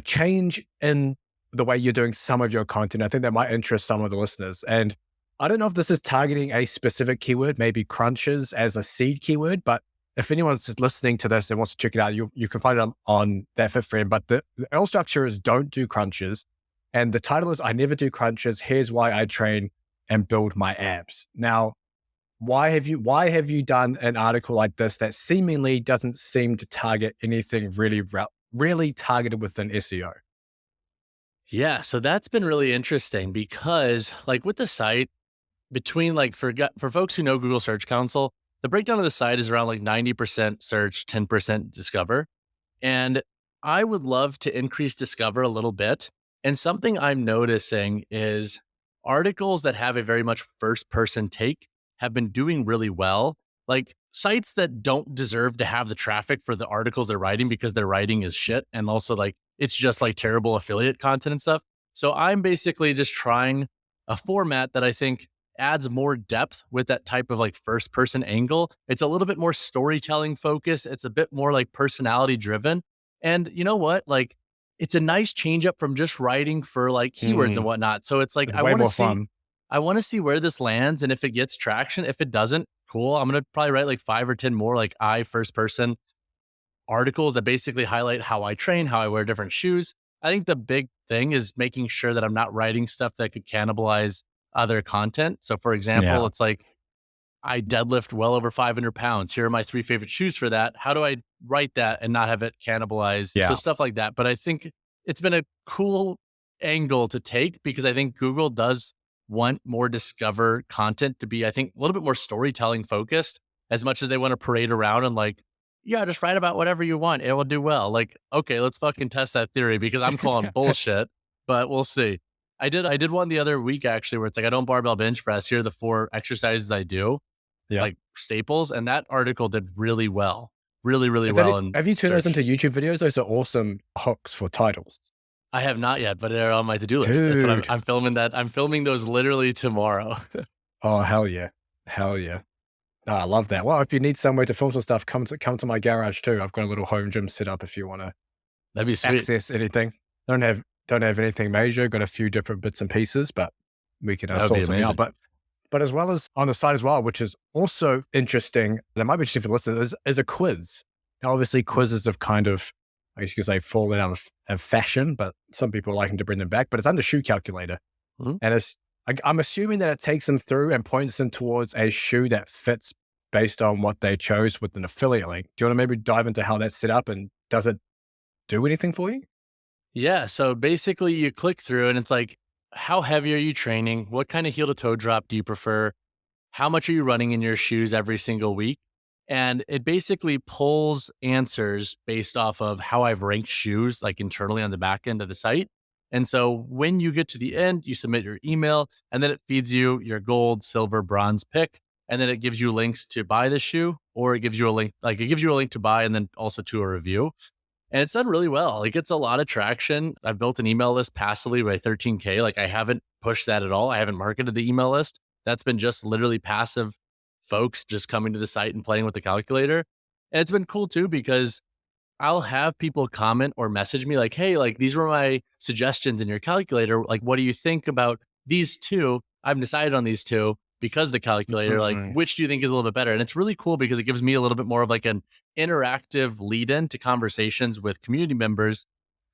change in the way you're doing some of your content. I think that might interest some of the listeners. And I don't know if this is targeting a specific keyword, maybe crunches as a seed keyword, but if anyone's just listening to this and wants to check it out, you can find it on that fifth friend. But the L structure is don't do crunches. And the title is I never do crunches. Here's why I train and build my abs. Now, why have you done an article like this that seemingly doesn't seem to target anything really targeted within SEO? Yeah. So that's been really interesting because like with the site, between like for folks who know Google Search Console, the breakdown of the site is around like 90% search, 10% discover. And I would love to increase discover a little bit. And something I'm noticing is articles that have a very much first person take have been doing really well. Like sites that don't deserve to have the traffic for the articles they're writing because their writing is shit. And also like it's just like terrible affiliate content and stuff. So I'm basically just trying a format that I think adds more depth with that type of like first person angle. It's a little bit more storytelling focused. It's a bit more like personality driven. And you know what? Like it's a nice change up from just writing for like keywords and Mm, whatnot. So it's like it's way more fun. I want to see where this lands and if it gets traction. If it doesn't, cool. I'm gonna probably write like 5 or 10 more like I first person articles that basically highlight how I train, how I wear different shoes. I think the big thing is making sure that I'm not writing stuff that could cannibalize other content. So, for example, Yeah. it's like I deadlift well over 500 pounds. Here are my 3 favorite shoes for that. How do I write that and not have it cannibalize? So, Yeah. stuff like that. But I think it's been a cool angle to take because I think Google does want more discover content to be, I think, a little bit more storytelling focused as much as they want to parade around and like, yeah, just write about whatever you want. It will do well. Like, okay, let's fucking test that theory because I'm calling bullshit, but we'll see. I did one the other week actually where it's like I don't barbell bench press. Here are the 4 exercises I do, Yeah. like staples, and that article did really well, really, really Have, that, well in have you turned those into search. YouTube videos? Those are awesome hooks for titles. I have not yet, but they're on my to-do list. That's what Dude. I'm filming that. I'm filming those literally tomorrow. Oh, hell yeah. Hell yeah. Oh, I love that. Well, if you need somewhere to film some stuff, come to my garage too. I've got a little home gym set up if you want to That'd be sweet. access anything. don't have anything major, got a few different bits and pieces, but we can That would be sort something out. amazing. But as well as on the side as well, which is also interesting, and it might be interesting for the listeners, is a quiz. Now, obviously, quizzes have kind of, I guess you could say, fallen out of fashion, but some people are liking to bring them back. But it's under shoe calculator. Mhm. And I'm assuming that it takes them through and points them towards a shoe that fits based on what they chose with an affiliate link. Do you want to maybe dive into how that's set up, and does it do anything for you? Yeah. So basically, you click through and it's like, how heavy are you training? What kind of heel to toe drop do you prefer? How much are you running in your shoes every single week? And it basically pulls answers based off of how I've ranked shoes, like internally on the back end of the site. And so when you get to the end, you submit your email and then it feeds you your gold, silver, bronze pick. And then it gives you links to buy the shoe, or it gives you a link, like it gives you a link to buy and then also to a review. And it's done really well. It gets a lot of traction. I've built an email list passively by 13K. Like I haven't pushed that at all. I haven't marketed the email list. That's been just literally passive folks just coming to the site and playing with the calculator. And it's been cool too, because I'll have people comment or message me like, hey, like these were my suggestions in your calculator. Like, what do you think about these two? I've decided on these two because of the calculator. Like, Mhm. which do you think is a little bit better? And it's really cool because it gives me a little bit more of like an interactive lead in to conversations with community members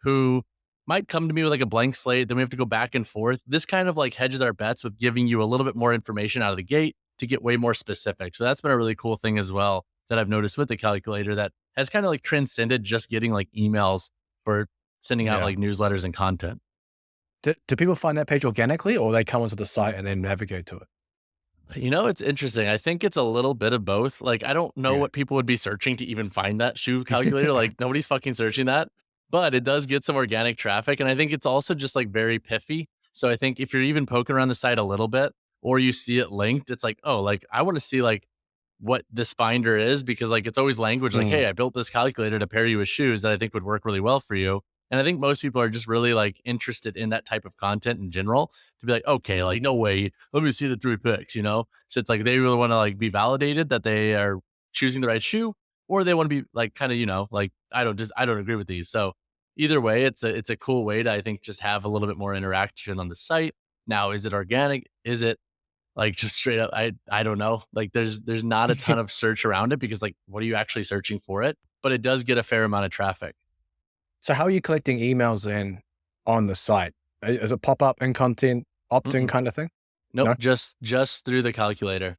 who might come to me with like a blank slate. Then we have to go back and forth. This kind of like hedges our bets with giving you a little bit more information out of the gate to get way more specific. So that's been a really cool thing as well that I've noticed with the calculator that has kind of like transcended just getting like emails for sending out Yeah. like newsletters and content. Do people find that page organically, or they come onto the site and then navigate to it? You know, it's interesting. I think it's a little bit of both. Like, I don't know Yeah. what people would be searching to even find that shoe calculator. Like, nobody's fucking searching that, but it does get some organic traffic. And I think it's also just like very piffy. So I think if you're even poking around the site a little bit or you see it linked, it's like, oh, like I want to see like what this binder is, because like it's always language like, Mm. hey, I built this calculator to pair you with shoes that I think would work really well for you. And I think most people are just really like interested in that type of content in general to be like, okay, like no way, let me see the 3 picks, you know? So it's like they really want to like be validated that they are choosing the right shoe, or they want to be like kind of, you know, like I don't agree with these. So either way, it's a cool way to, I think, just have a little bit more interaction on the site. Now, is it organic? Is it like just straight up? I don't know. Like there's not a ton of search around it because like what are you actually searching for it? But it does get a fair amount of traffic. So how are you collecting emails then on the site? Is it pop-up in content, opt-in Mm-mm. kind of thing? Nope, No? just through the calculator.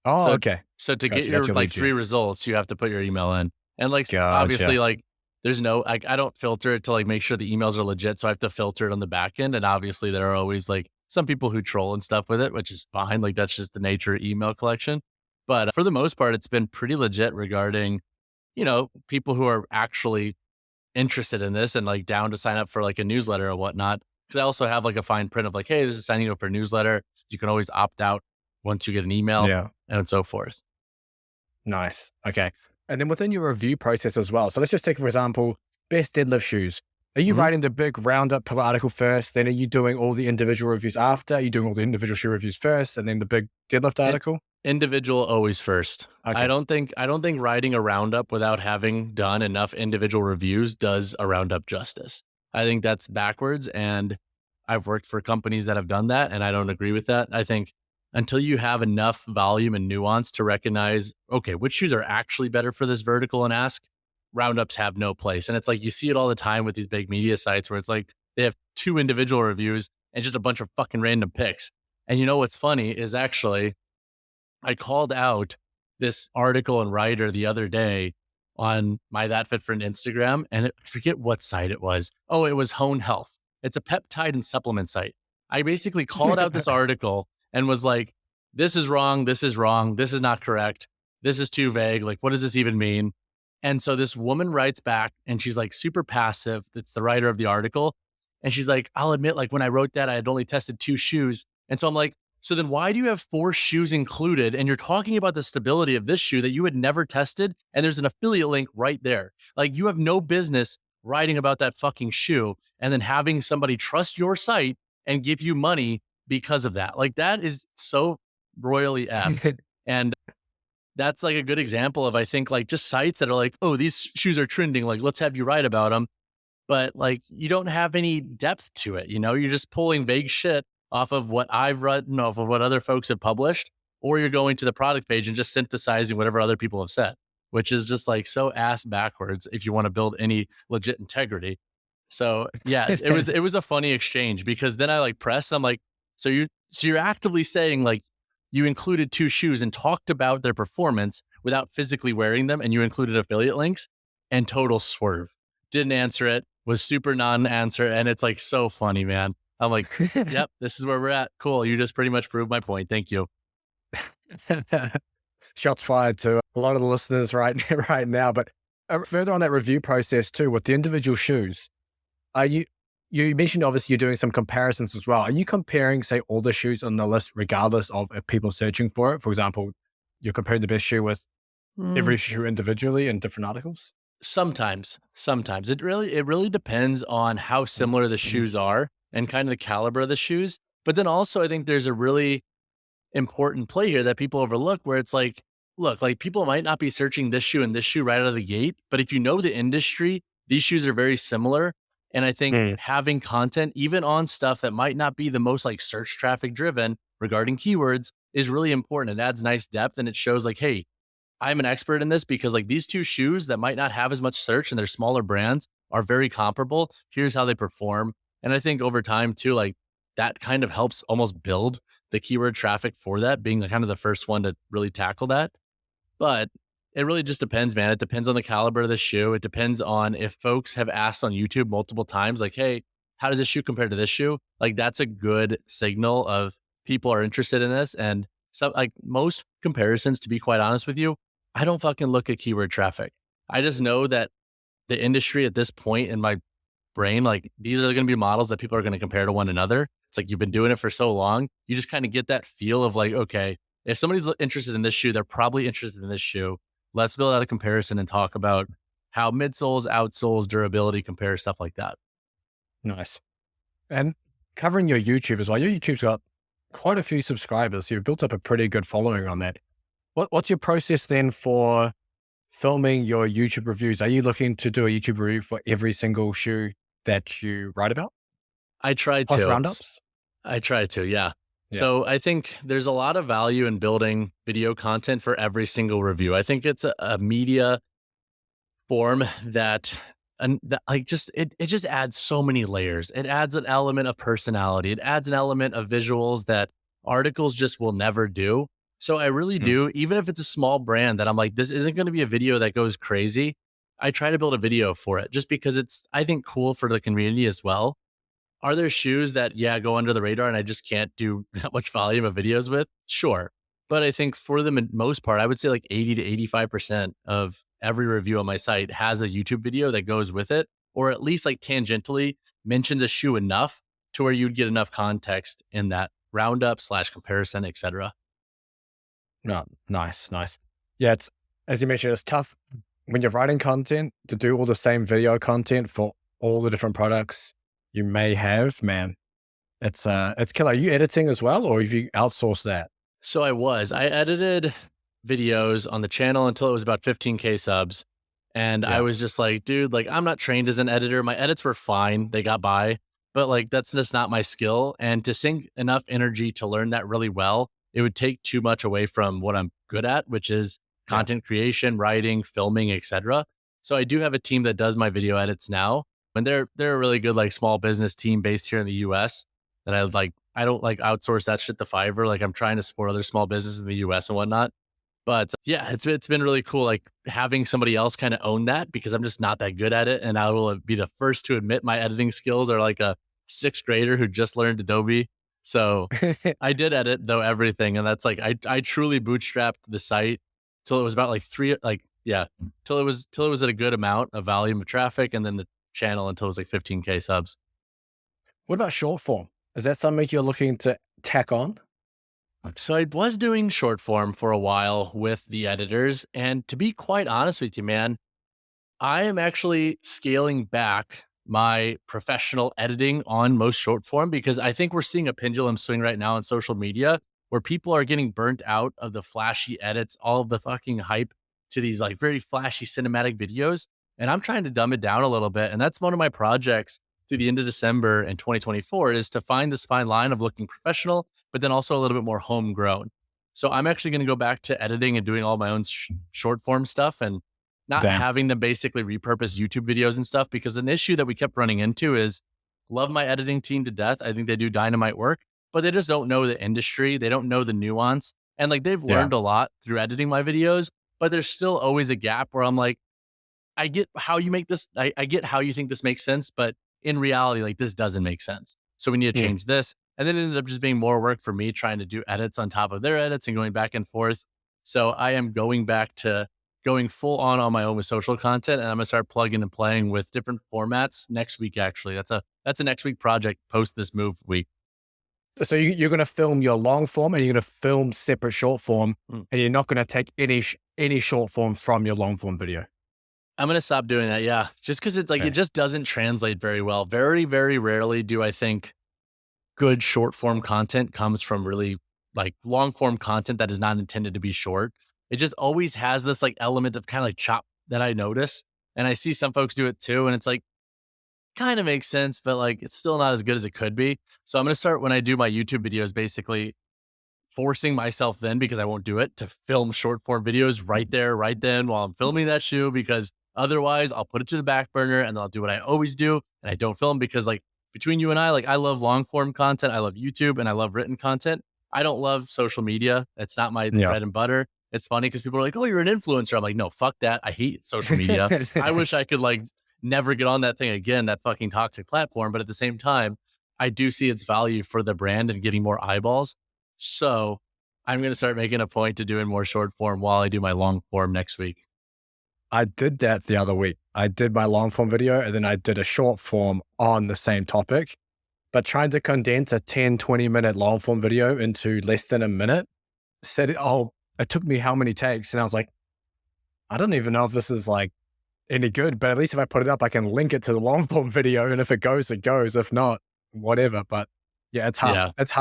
Oh, So okay. so to get Gotcha. That's your your like lead 3 gen. results, you have to put your email in. And like obviously Gotcha. like there's no like I don't filter it to like make sure the emails are legit. So I have to filter it on the back end. And obviously there are always like some people who troll and stuff with it, which is fine. Like that's just the nature of email collection. But for the most part, it's been pretty legit regarding, you know, people who are actually interested in this and like down to sign up for like a newsletter or whatnot. Cause I also have like a fine print of like, hey, this is signing up for a newsletter. You can always opt out once you get an email Yeah. and so forth. Nice. Okay. And then within your review process as well. So let's just take, for example, best deadlift shoes. Are you Mhm. writing the big roundup per article first? Then are you doing all the individual reviews after? Are you doing all the individual shoe reviews first and then the big deadlift In article? individual always first. Okay. I don't think writing a roundup without having done enough individual reviews does a roundup justice. I think that's backwards, and I've worked for companies that have done that, and I don't agree with that. I think until you have enough volume and nuance to recognize, okay, which shoes are actually better for this vertical and ask, roundups have no place. And it's like you see it all the time with these big media sites where it's like they have 2 individual reviews and just a bunch of fucking random picks. And you know what's funny is actually I called out this article and writer the other day on my That Fit Friend Instagram, and I forget what site it was. Oh, it was Hone Health. It's a peptide and supplement site. I basically called out this article and was like, this is wrong. This is wrong. This is not correct. This is too vague. Like, what does this even mean? And so this woman writes back and she's like super passive. It's the writer of the article. And she's like, I'll admit, like when I wrote that, I had only tested 2 shoes. And so I'm like, so then why do you have 4 shoes included? And you're talking about the stability of this shoe that you had never tested. And there's an affiliate link right there. Like you have no business writing about that fucking shoe and then having somebody trust your site and give you money because of that. Like that is so royally effed. And that's like a good example of, I think, like just sites that are like, oh, these shoes are trending. Like, let's have you write about them. but like you don't have any depth to it. You're just pulling vague shit off of what I've read, off of what other folks have published, or you're going to the product page and just synthesizing whatever other people have said, which is just like so ass backwards if you want to build any legit integrity. So yeah, it was a funny exchange because then I like pressed. I'm like, so you're actively saying like you included two shoes and talked about their performance without physically wearing them, and you included affiliate links, and total swerve. Didn't answer it. Was super non-answer, and it's like so funny, man. I'm like, yep, this is where we're at. Cool. You just pretty much proved my point. Thank you. Shots fired to a lot of the listeners right now. But further on that review process too, with the individual shoes, are you mentioned obviously you're doing some comparisons as well. Are you comparing, say, all the shoes on the list, regardless of if people searching for it? For example, you're comparing the best shoe with every shoe individually in different articles? Sometimes it really depends on how similar the shoes are and kind of the caliber of the shoes. But then also I think there's a really important play here that people overlook where it's like, look, like people might not be searching this shoe and this shoe right out of the gate, but if you know the industry, these shoes are very similar. And I think Mm. having content, even on stuff that might not be the most like search traffic driven regarding keywords, is really important. It adds nice depth and it shows like, hey, I'm an expert in this because like these two shoes that might not have as much search and they're smaller brands are very comparable. Here's how they perform. And I think over time too, like that kind of helps almost build the keyword traffic for that, being the kind of the first one to really tackle that. But it really just depends, man. It depends on the caliber of the shoe. It depends on if folks have asked on YouTube multiple times, like, hey, how does this shoe compare to this shoe? Like that's a good signal of people are interested in this. And so like most comparisons, to be quite honest with you, I don't fucking look at keyword traffic. I just know that the industry at this point in my brain, like these are going to be models that people are going to compare to one another. It's like you've been doing it for so long, you just kind of get that feel of like, okay, if somebody's interested in this shoe, they're probably interested in this shoe. Let's build out a comparison and talk about how midsoles, outsoles, durability compare, stuff like that. Nice. And covering your YouTube as well, your YouTube's got quite a few subscribers. You've built up a pretty good following on that. What's your process then for filming your YouTube reviews? Are you looking to do a YouTube review for every single shoe that you write about, I try plus to. roundups? I try to, yeah. Yeah. So I think there's a lot of value in building video content for every single review. I think it's a media form that and that like just it just adds so many layers. It adds an element of personality. It adds an element of visuals that articles just will never do. So I really Mm. do, even if it's a small brand that I'm like, this isn't going to be a video that goes crazy. I try to build a video for it just because it's, I think, cool for the community as well. Are there shoes that, yeah, go under the radar and I just can't do that much volume of videos with? Sure. But I think for the most part, I would say like 80 to 85% of every review on my site has a YouTube video that goes with it, or at least like tangentially mentions a shoe enough to where you'd get enough context in that roundup slash comparison, etc. No, nice. Yeah, it's, as you mentioned, it's tough when you're writing content to do all the same video content for all the different products you may have, man. It's killer. Are you editing as well, or have you outsourced that? So I edited videos on the channel until it was about 15K subs. And I Yeah. was just like, dude, like I'm not trained as an editor. My edits were fine. They got by, but like that's just not my skill. And to sink enough energy to learn that really well, it would take too much away from what I'm good at, which is Yeah. content creation, writing, filming, etc. So I do have a team that does my video edits now. And they're a really good like small business team based here in the US that I don't like outsource that shit to Fiverr. Like I'm trying to support other small businesses in the US and whatnot. But yeah, it's been really cool, like having somebody else kind of own that because I'm just not that good at it. And I will be the first to admit my editing skills are like a sixth grader who just learned Adobe. So I did edit though everything. And that's like I truly bootstrapped the site till it was about like till it was at a good amount of volume of traffic, and then the channel until it was like 15K subs. What about short form? Is that something you're looking to tack on? So I was doing short form for a while with the editors. And to be quite honest with you, man, I am actually scaling back my professional editing on most short form because I think we're seeing a pendulum swing right now on social media where people are getting burnt out of the flashy edits, all of the fucking hype to these like very flashy cinematic videos. And I'm trying to dumb it down a little bit. And that's one of my projects through the end of December in 2024 is to find this fine line of looking professional, but then also a little bit more homegrown. So I'm actually going to go back to editing and doing all my own short form stuff and not Damn. having to basically repurpose YouTube videos and stuff, because an issue that we kept running into is love my editing team to death. I think they do dynamite work, but they just don't know the industry. They don't know the nuance. And like they've Yeah. learned a lot through editing my videos, but there's still always a gap where I'm like, I get how you make this. I get how you think this makes sense, but in reality, like this doesn't make sense. So we need to change this. And then it ended up just being more work for me trying to do edits on top of their edits and going back and forth. So I am going back to going full on my own with social content, and I'm gonna start plugging and playing with different formats next week. Actually, that's a next week project. Post this move week. So you're going to film your long form and you're going to film separate short form, and you're not going to take any short form from your long form video. I'm going to stop doing that. Yeah. Just because it's like, it just doesn't translate very well. Very, very rarely do I think good short form content comes from really like long form content that is not intended to be short. It just always has this like element of kind of like chop that I notice. And I see some folks do it too. And it's like, kind of makes sense, but like, it's still not as good as it could be. So I'm going to start when I do my YouTube videos, basically forcing myself then, because I won't do it, to film short form videos right there, right then while I'm filming that shoe, because otherwise I'll put it to the back burner and then I'll do what I always do. And I don't film because like between you and I, like I love long form content. I love YouTube and I love written content. I don't love social media. It's not my bread and butter. It's funny because people are like, oh, you're an influencer. I'm like, no, fuck that. I hate social media. I wish I could like never get on that thing again, that fucking toxic platform. But at the same time, I do see its value for the brand and getting more eyeballs. So I'm going to start making a point to doing more short form while I do my long form next week. I did that the other week. I did my long form video and then I did a short form on the same topic, but trying to condense a 10, 20-minute long form video into less than a minute, it took me how many takes? And I was like, I don't even know if this is like any good, but at least if I put it up, I can link it to the long form video. And if it goes, it goes. If not, whatever. But yeah, it's hard. Yeah. It's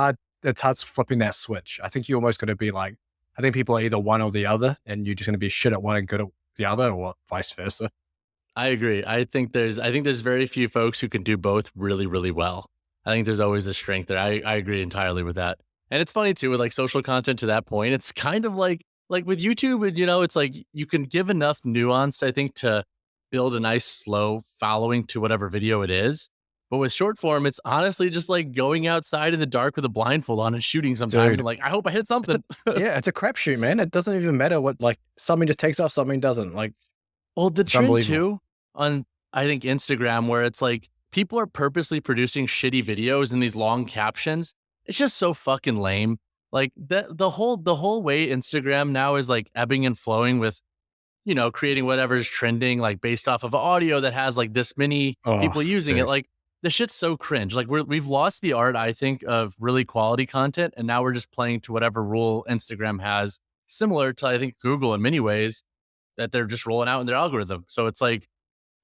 hard flipping that switch. I think you're almost going to be like, I think people are either one or the other, and you're just going to be shit at one and good at the other, or vice versa. I agree. I think there's very few folks who can do both really, really well. I think there's always a strength there. I agree entirely with that. And it's funny too, with like social content to that point, it's kind of like with YouTube, you know, it's like you can give enough nuance, I think, to build a nice slow following to whatever video it is. But with short form, it's honestly just like going outside in the dark with a blindfold on and shooting sometimes. Dude, And like, I hope I hit something. yeah, it's a crapshoot, man. It doesn't even matter what, like, something just takes off, something doesn't. Like, Well, the it's trend unbelievable. too on, I think, Instagram, where it's like people are purposely producing shitty videos and these long captions. It's just so fucking lame. Like the whole way Instagram now is like ebbing and flowing with, you know, creating whatever's trending, like based off of audio that has like this many people using it. Dude. Like the shit's so cringe. Like we've lost the art, I think, of really quality content, and now we're just playing to whatever rule Instagram has, similar to I think Google in many ways, that they're just rolling out in their algorithm. So it's like,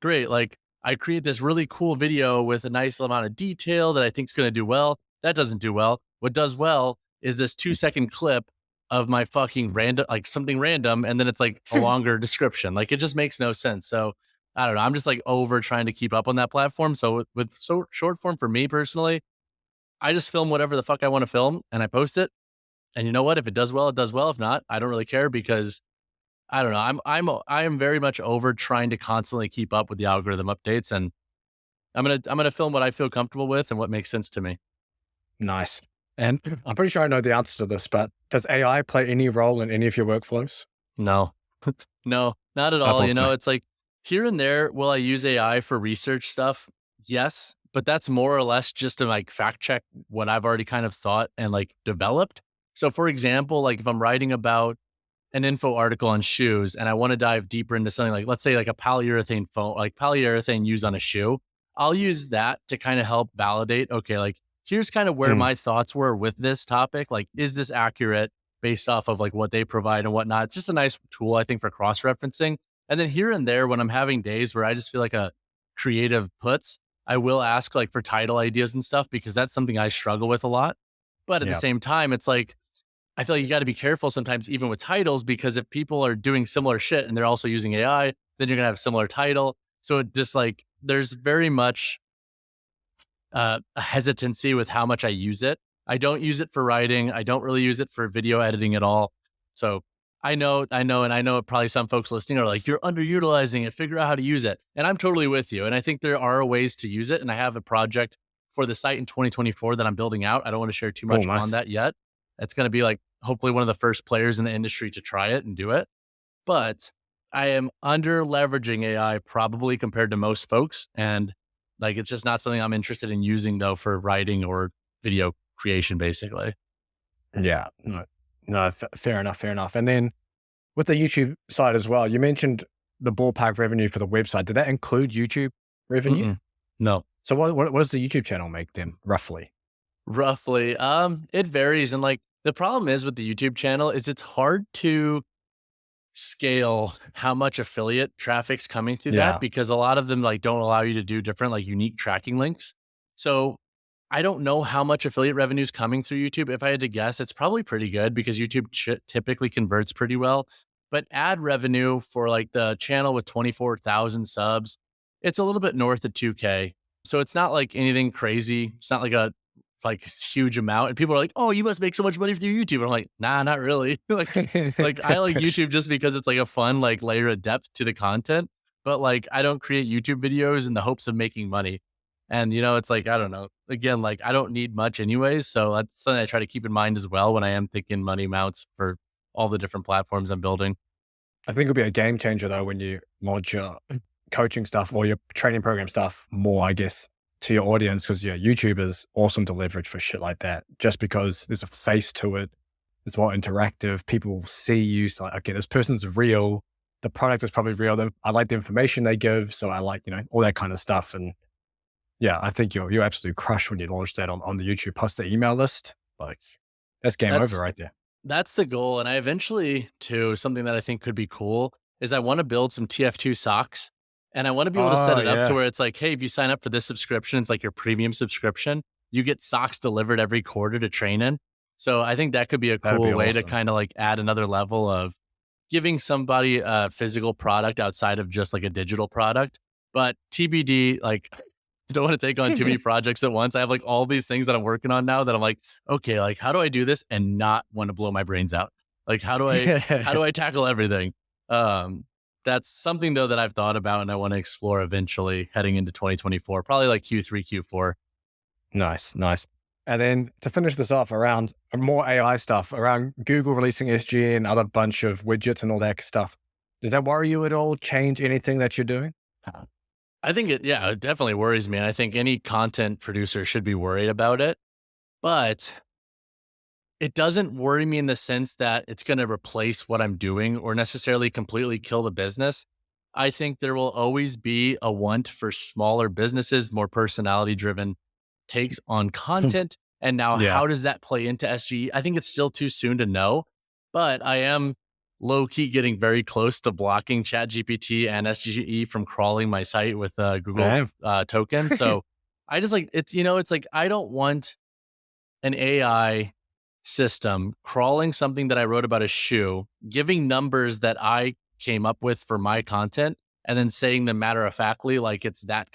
great, like I create this really cool video with a nice amount of detail that I think is going to do well. That doesn't do well. What does well is this 2-second clip of my fucking random, like something random, and then it's like a longer description. Like it just makes no sense. So I don't know. I'm just like over trying to keep up on that platform. So with short form for me personally, I just film whatever the fuck I want to film and I post it. And you know what? If it does well, it does well. If not, I don't really care, because I don't know. I am very much over trying to constantly keep up with the algorithm updates, and I'm gonna film what I feel comfortable with and what makes sense to me. Nice. And I'm pretty sure I know the answer to this, but does AI play any role in any of your workflows? No, no, not at I all. thought You so. know, it's like here and there, will I use AI for research stuff? Yes, but that's more or less just to like fact check what I've already kind of thought and like developed. So, for example, like if I'm writing about an info article on shoes and I want to dive deeper into something like, let's say like a polyurethane foam, like polyurethane used on a shoe, I'll use that to kind of help validate, okay, like here's kind of where my thoughts were with this topic. Like, is this accurate based off of like what they provide and whatnot? It's just a nice tool, I think, for cross-referencing. And then here and there, when I'm having days where I just feel like a creative puts, I will ask like for title ideas and stuff, because that's something I struggle with a lot. But at the Yeah. same time, it's like, I feel like you got to be careful sometimes, even with titles, because if people are doing similar shit and they're also using AI, then you're going to have a similar title. So it just like, there's very much a hesitancy with how much I use it. I don't use it for writing. I don't really use it for video editing at all. So and I know probably some folks listening are like, you're underutilizing it. Figure out how to use it. And I'm totally with you. And I think there are ways to use it. And I have a project for the site in 2024 that I'm building out. I don't want to share too Oh, much on nice. that yet. It's going to be like hopefully one of the first players in the industry to try it and do it. But I am under leveraging AI probably compared to most folks. And like, it's just not something I'm interested in using though for writing or video creation, basically. Yeah. No, no, fair enough. Fair enough. And then with the YouTube side as well, you mentioned the ballpark revenue for the website. Did that include YouTube revenue? Mm-mm. No, So what does the YouTube channel make then, roughly? roughly. It varies. And like the problem is with the YouTube channel is it's hard to scale how much affiliate traffic's coming through that Yeah. because a lot of them like don't allow you to do different like unique tracking links. So I don't know how much affiliate revenue is coming through YouTube. If I had to guess, it's probably pretty good because YouTube typically converts pretty well. But ad revenue for like the channel with 24,000 subs, it's a little bit north of 2K. So it's not like anything crazy. It's not like a like huge amount. And people are like, "Oh, you must make so much money through YouTube." And I'm like, "Nah, not really." Like I like YouTube just because it's like a fun like layer of depth to the content. But like I don't create YouTube videos in the hopes of making money. And it's like, I don't know. Again, like I don't need much anyways. So that's something I try to keep in mind as well when I am thinking money amounts for all the different platforms I'm building. I think it'll be a game changer though when you launch your coaching stuff or your training program stuff more, I guess, to your audience. Because yeah, YouTube is awesome to leverage for shit like that. Just because there's a face to it, it's more interactive. People will see you. So like, okay, this person's real. The product is probably real. I like the information they give, so I like all that kind of stuff. And yeah, I think you absolutely crush when you launch that on the YouTube plus the email list. Like that's game over That's right there. that's the goal. And I eventually too, something that I think could be cool is I want to build some TF2 socks. And I want to be able to set Oh it up to yeah, where it's like, hey, if you sign up for this subscription, it's like your premium subscription. You get socks delivered every quarter to train in. So I think that could be a that'd be cool way to awesome. kind of like add another level of giving somebody a physical product outside of just like a digital product. But TBD, like I don't want to take on too many projects at once. I have like all these things that I'm working on now that I'm like, okay, like how do I do this and not want to blow my brains out? Like how do I tackle everything? Um, that's something though that I've thought about and I want to explore eventually heading into 2024, probably like Q3, Q4. Nice, nice. And then to finish this off around more AI stuff, around Google releasing SGE and other bunch of widgets and all that stuff. Does that worry you at all? Change anything that you're doing? I think yeah, it definitely worries me. And I think any content producer should be worried about it. But it doesn't worry me in the sense that it's going to replace what I'm doing or necessarily completely kill the business. I think there will always be a want for smaller businesses, more personality driven takes on content. And now, Yeah. how does that play into SGE? I think it's still too soon to know, but I am low key getting very close to blocking ChatGPT and SGE from crawling my site with a Google Man. token. So I just like it's like I don't want an AI system crawling something that I wrote about a shoe, giving numbers that I came up with for my content, and then saying them matter of factly like it's that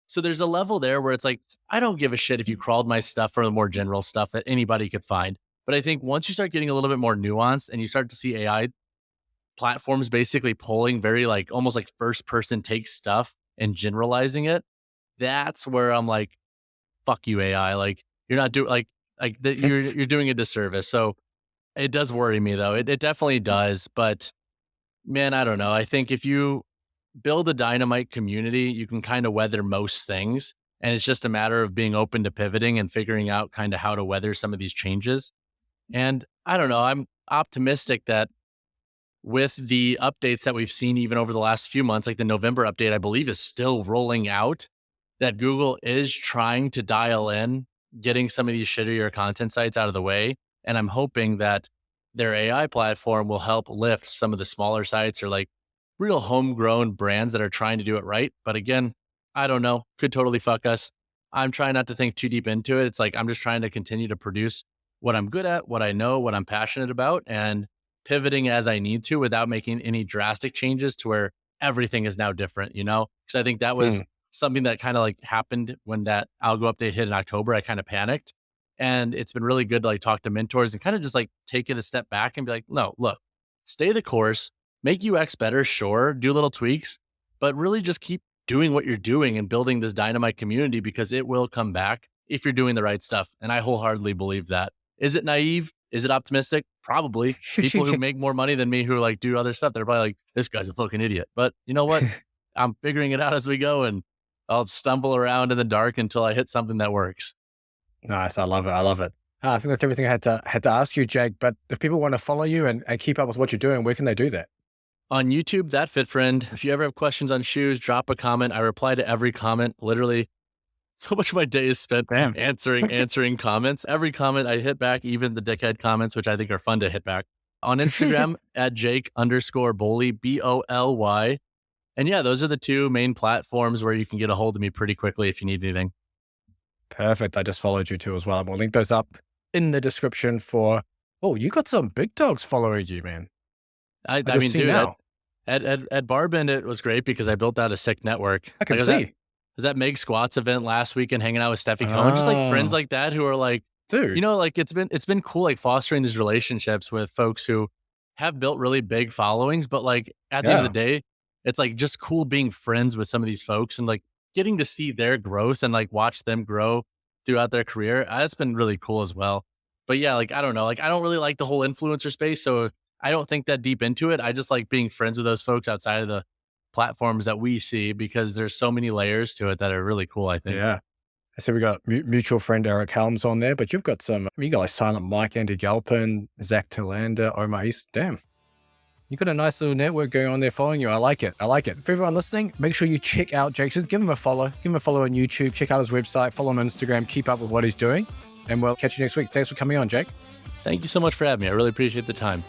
So there's a level there where it's like I don't give a shit if you crawled my stuff for the more general stuff that anybody could find. But I think once you start getting a little bit more nuanced and you start to see AI platforms basically pulling very like almost like first person take stuff and generalizing it, that's where I'm like, fuck you AI. Like you're not doing like that you're doing a disservice. So it does worry me though. It definitely does. But man, I don't know. I think if you build a dynamite community, you can kind of weather most things. And it's just a matter of being open to pivoting and figuring out kind of how to weather some of these changes. And I don't know. I'm optimistic that with the updates that we've seen even over the last few months, like the November update, I believe is still rolling out, that Google is trying to dial in getting some of these shittier content sites out of the way. And I'm hoping that their AI platform will help lift some of the smaller sites or like real homegrown brands that are trying to do it right. But again, I don't know, could totally fuck us. I'm trying not to think too deep into it. It's like I'm just trying to continue to produce what I'm good at, what I know, what I'm passionate about, and pivoting as I need to without making any drastic changes to where everything is now different, you know? Because I think that was something that kind of like happened when that algo update hit in October. I kind of panicked. And it's been really good to like talk to mentors and kind of just like take it a step back and be like, no, look, stay the course, make UX better, sure, do little tweaks, but really just keep doing what you're doing and building this dynamite community because it will come back if you're doing the right stuff. And I wholeheartedly believe that. Is it naive? Is it optimistic? Probably. People who make more money than me who like do other stuff, they're probably like, this guy's a fucking idiot. But you know what? I'm figuring it out as we go, and I'll stumble around in the dark until I hit something that works. Nice. I love it. I love it. I think that's everything I had to ask you, Jake. But if people want to follow you and keep up with what you're doing, where can they do that? On YouTube, That Fit Friend. If you ever have questions on shoes, drop a comment. I reply to every comment. Literally, so much of my day is spent answering comments. Every comment I hit back, even the dickhead comments, which I think are fun to hit back. On Instagram, at Jake_Boly, Boly. And yeah, those are the two main platforms where you can get a hold of me pretty quickly if you need anything. Perfect. I just followed you too as well. We'll link those up in the description for, you got some big dogs following you, man. I mean, dude, at Barbend, it was great because I built out a sick network. I can see. Was that Meg Squats event last week and hanging out with Steffi Cohen, just like friends like that who are like, dude, you know, like it's been cool, like fostering these relationships with folks who have built really big followings, but like at the end of the day, it's like just cool being friends with some of these folks and like getting to see their growth and like watch them grow throughout their career. That's been really cool as well. But yeah, like, I don't know, like I don't really like the whole influencer space. So I don't think that deep into it. I just like being friends with those folks outside of the platforms that we see because there's so many layers to it that are really cool, I think. Yeah. So we got mutual friend Eric Helms on there, but you've got some, you got like Silent Mike, Andy Galpin, Zach Tillander, Omar East. Damn. You got a nice little network going on there following you. I like it. I like it. For everyone listening, make sure you check out Jake. Just give him a follow. Give him a follow on YouTube. Check out his website. Follow him on Instagram. Keep up with what he's doing. And we'll catch you next week. Thanks for coming on, Jake. Thank you so much for having me. I really appreciate the time.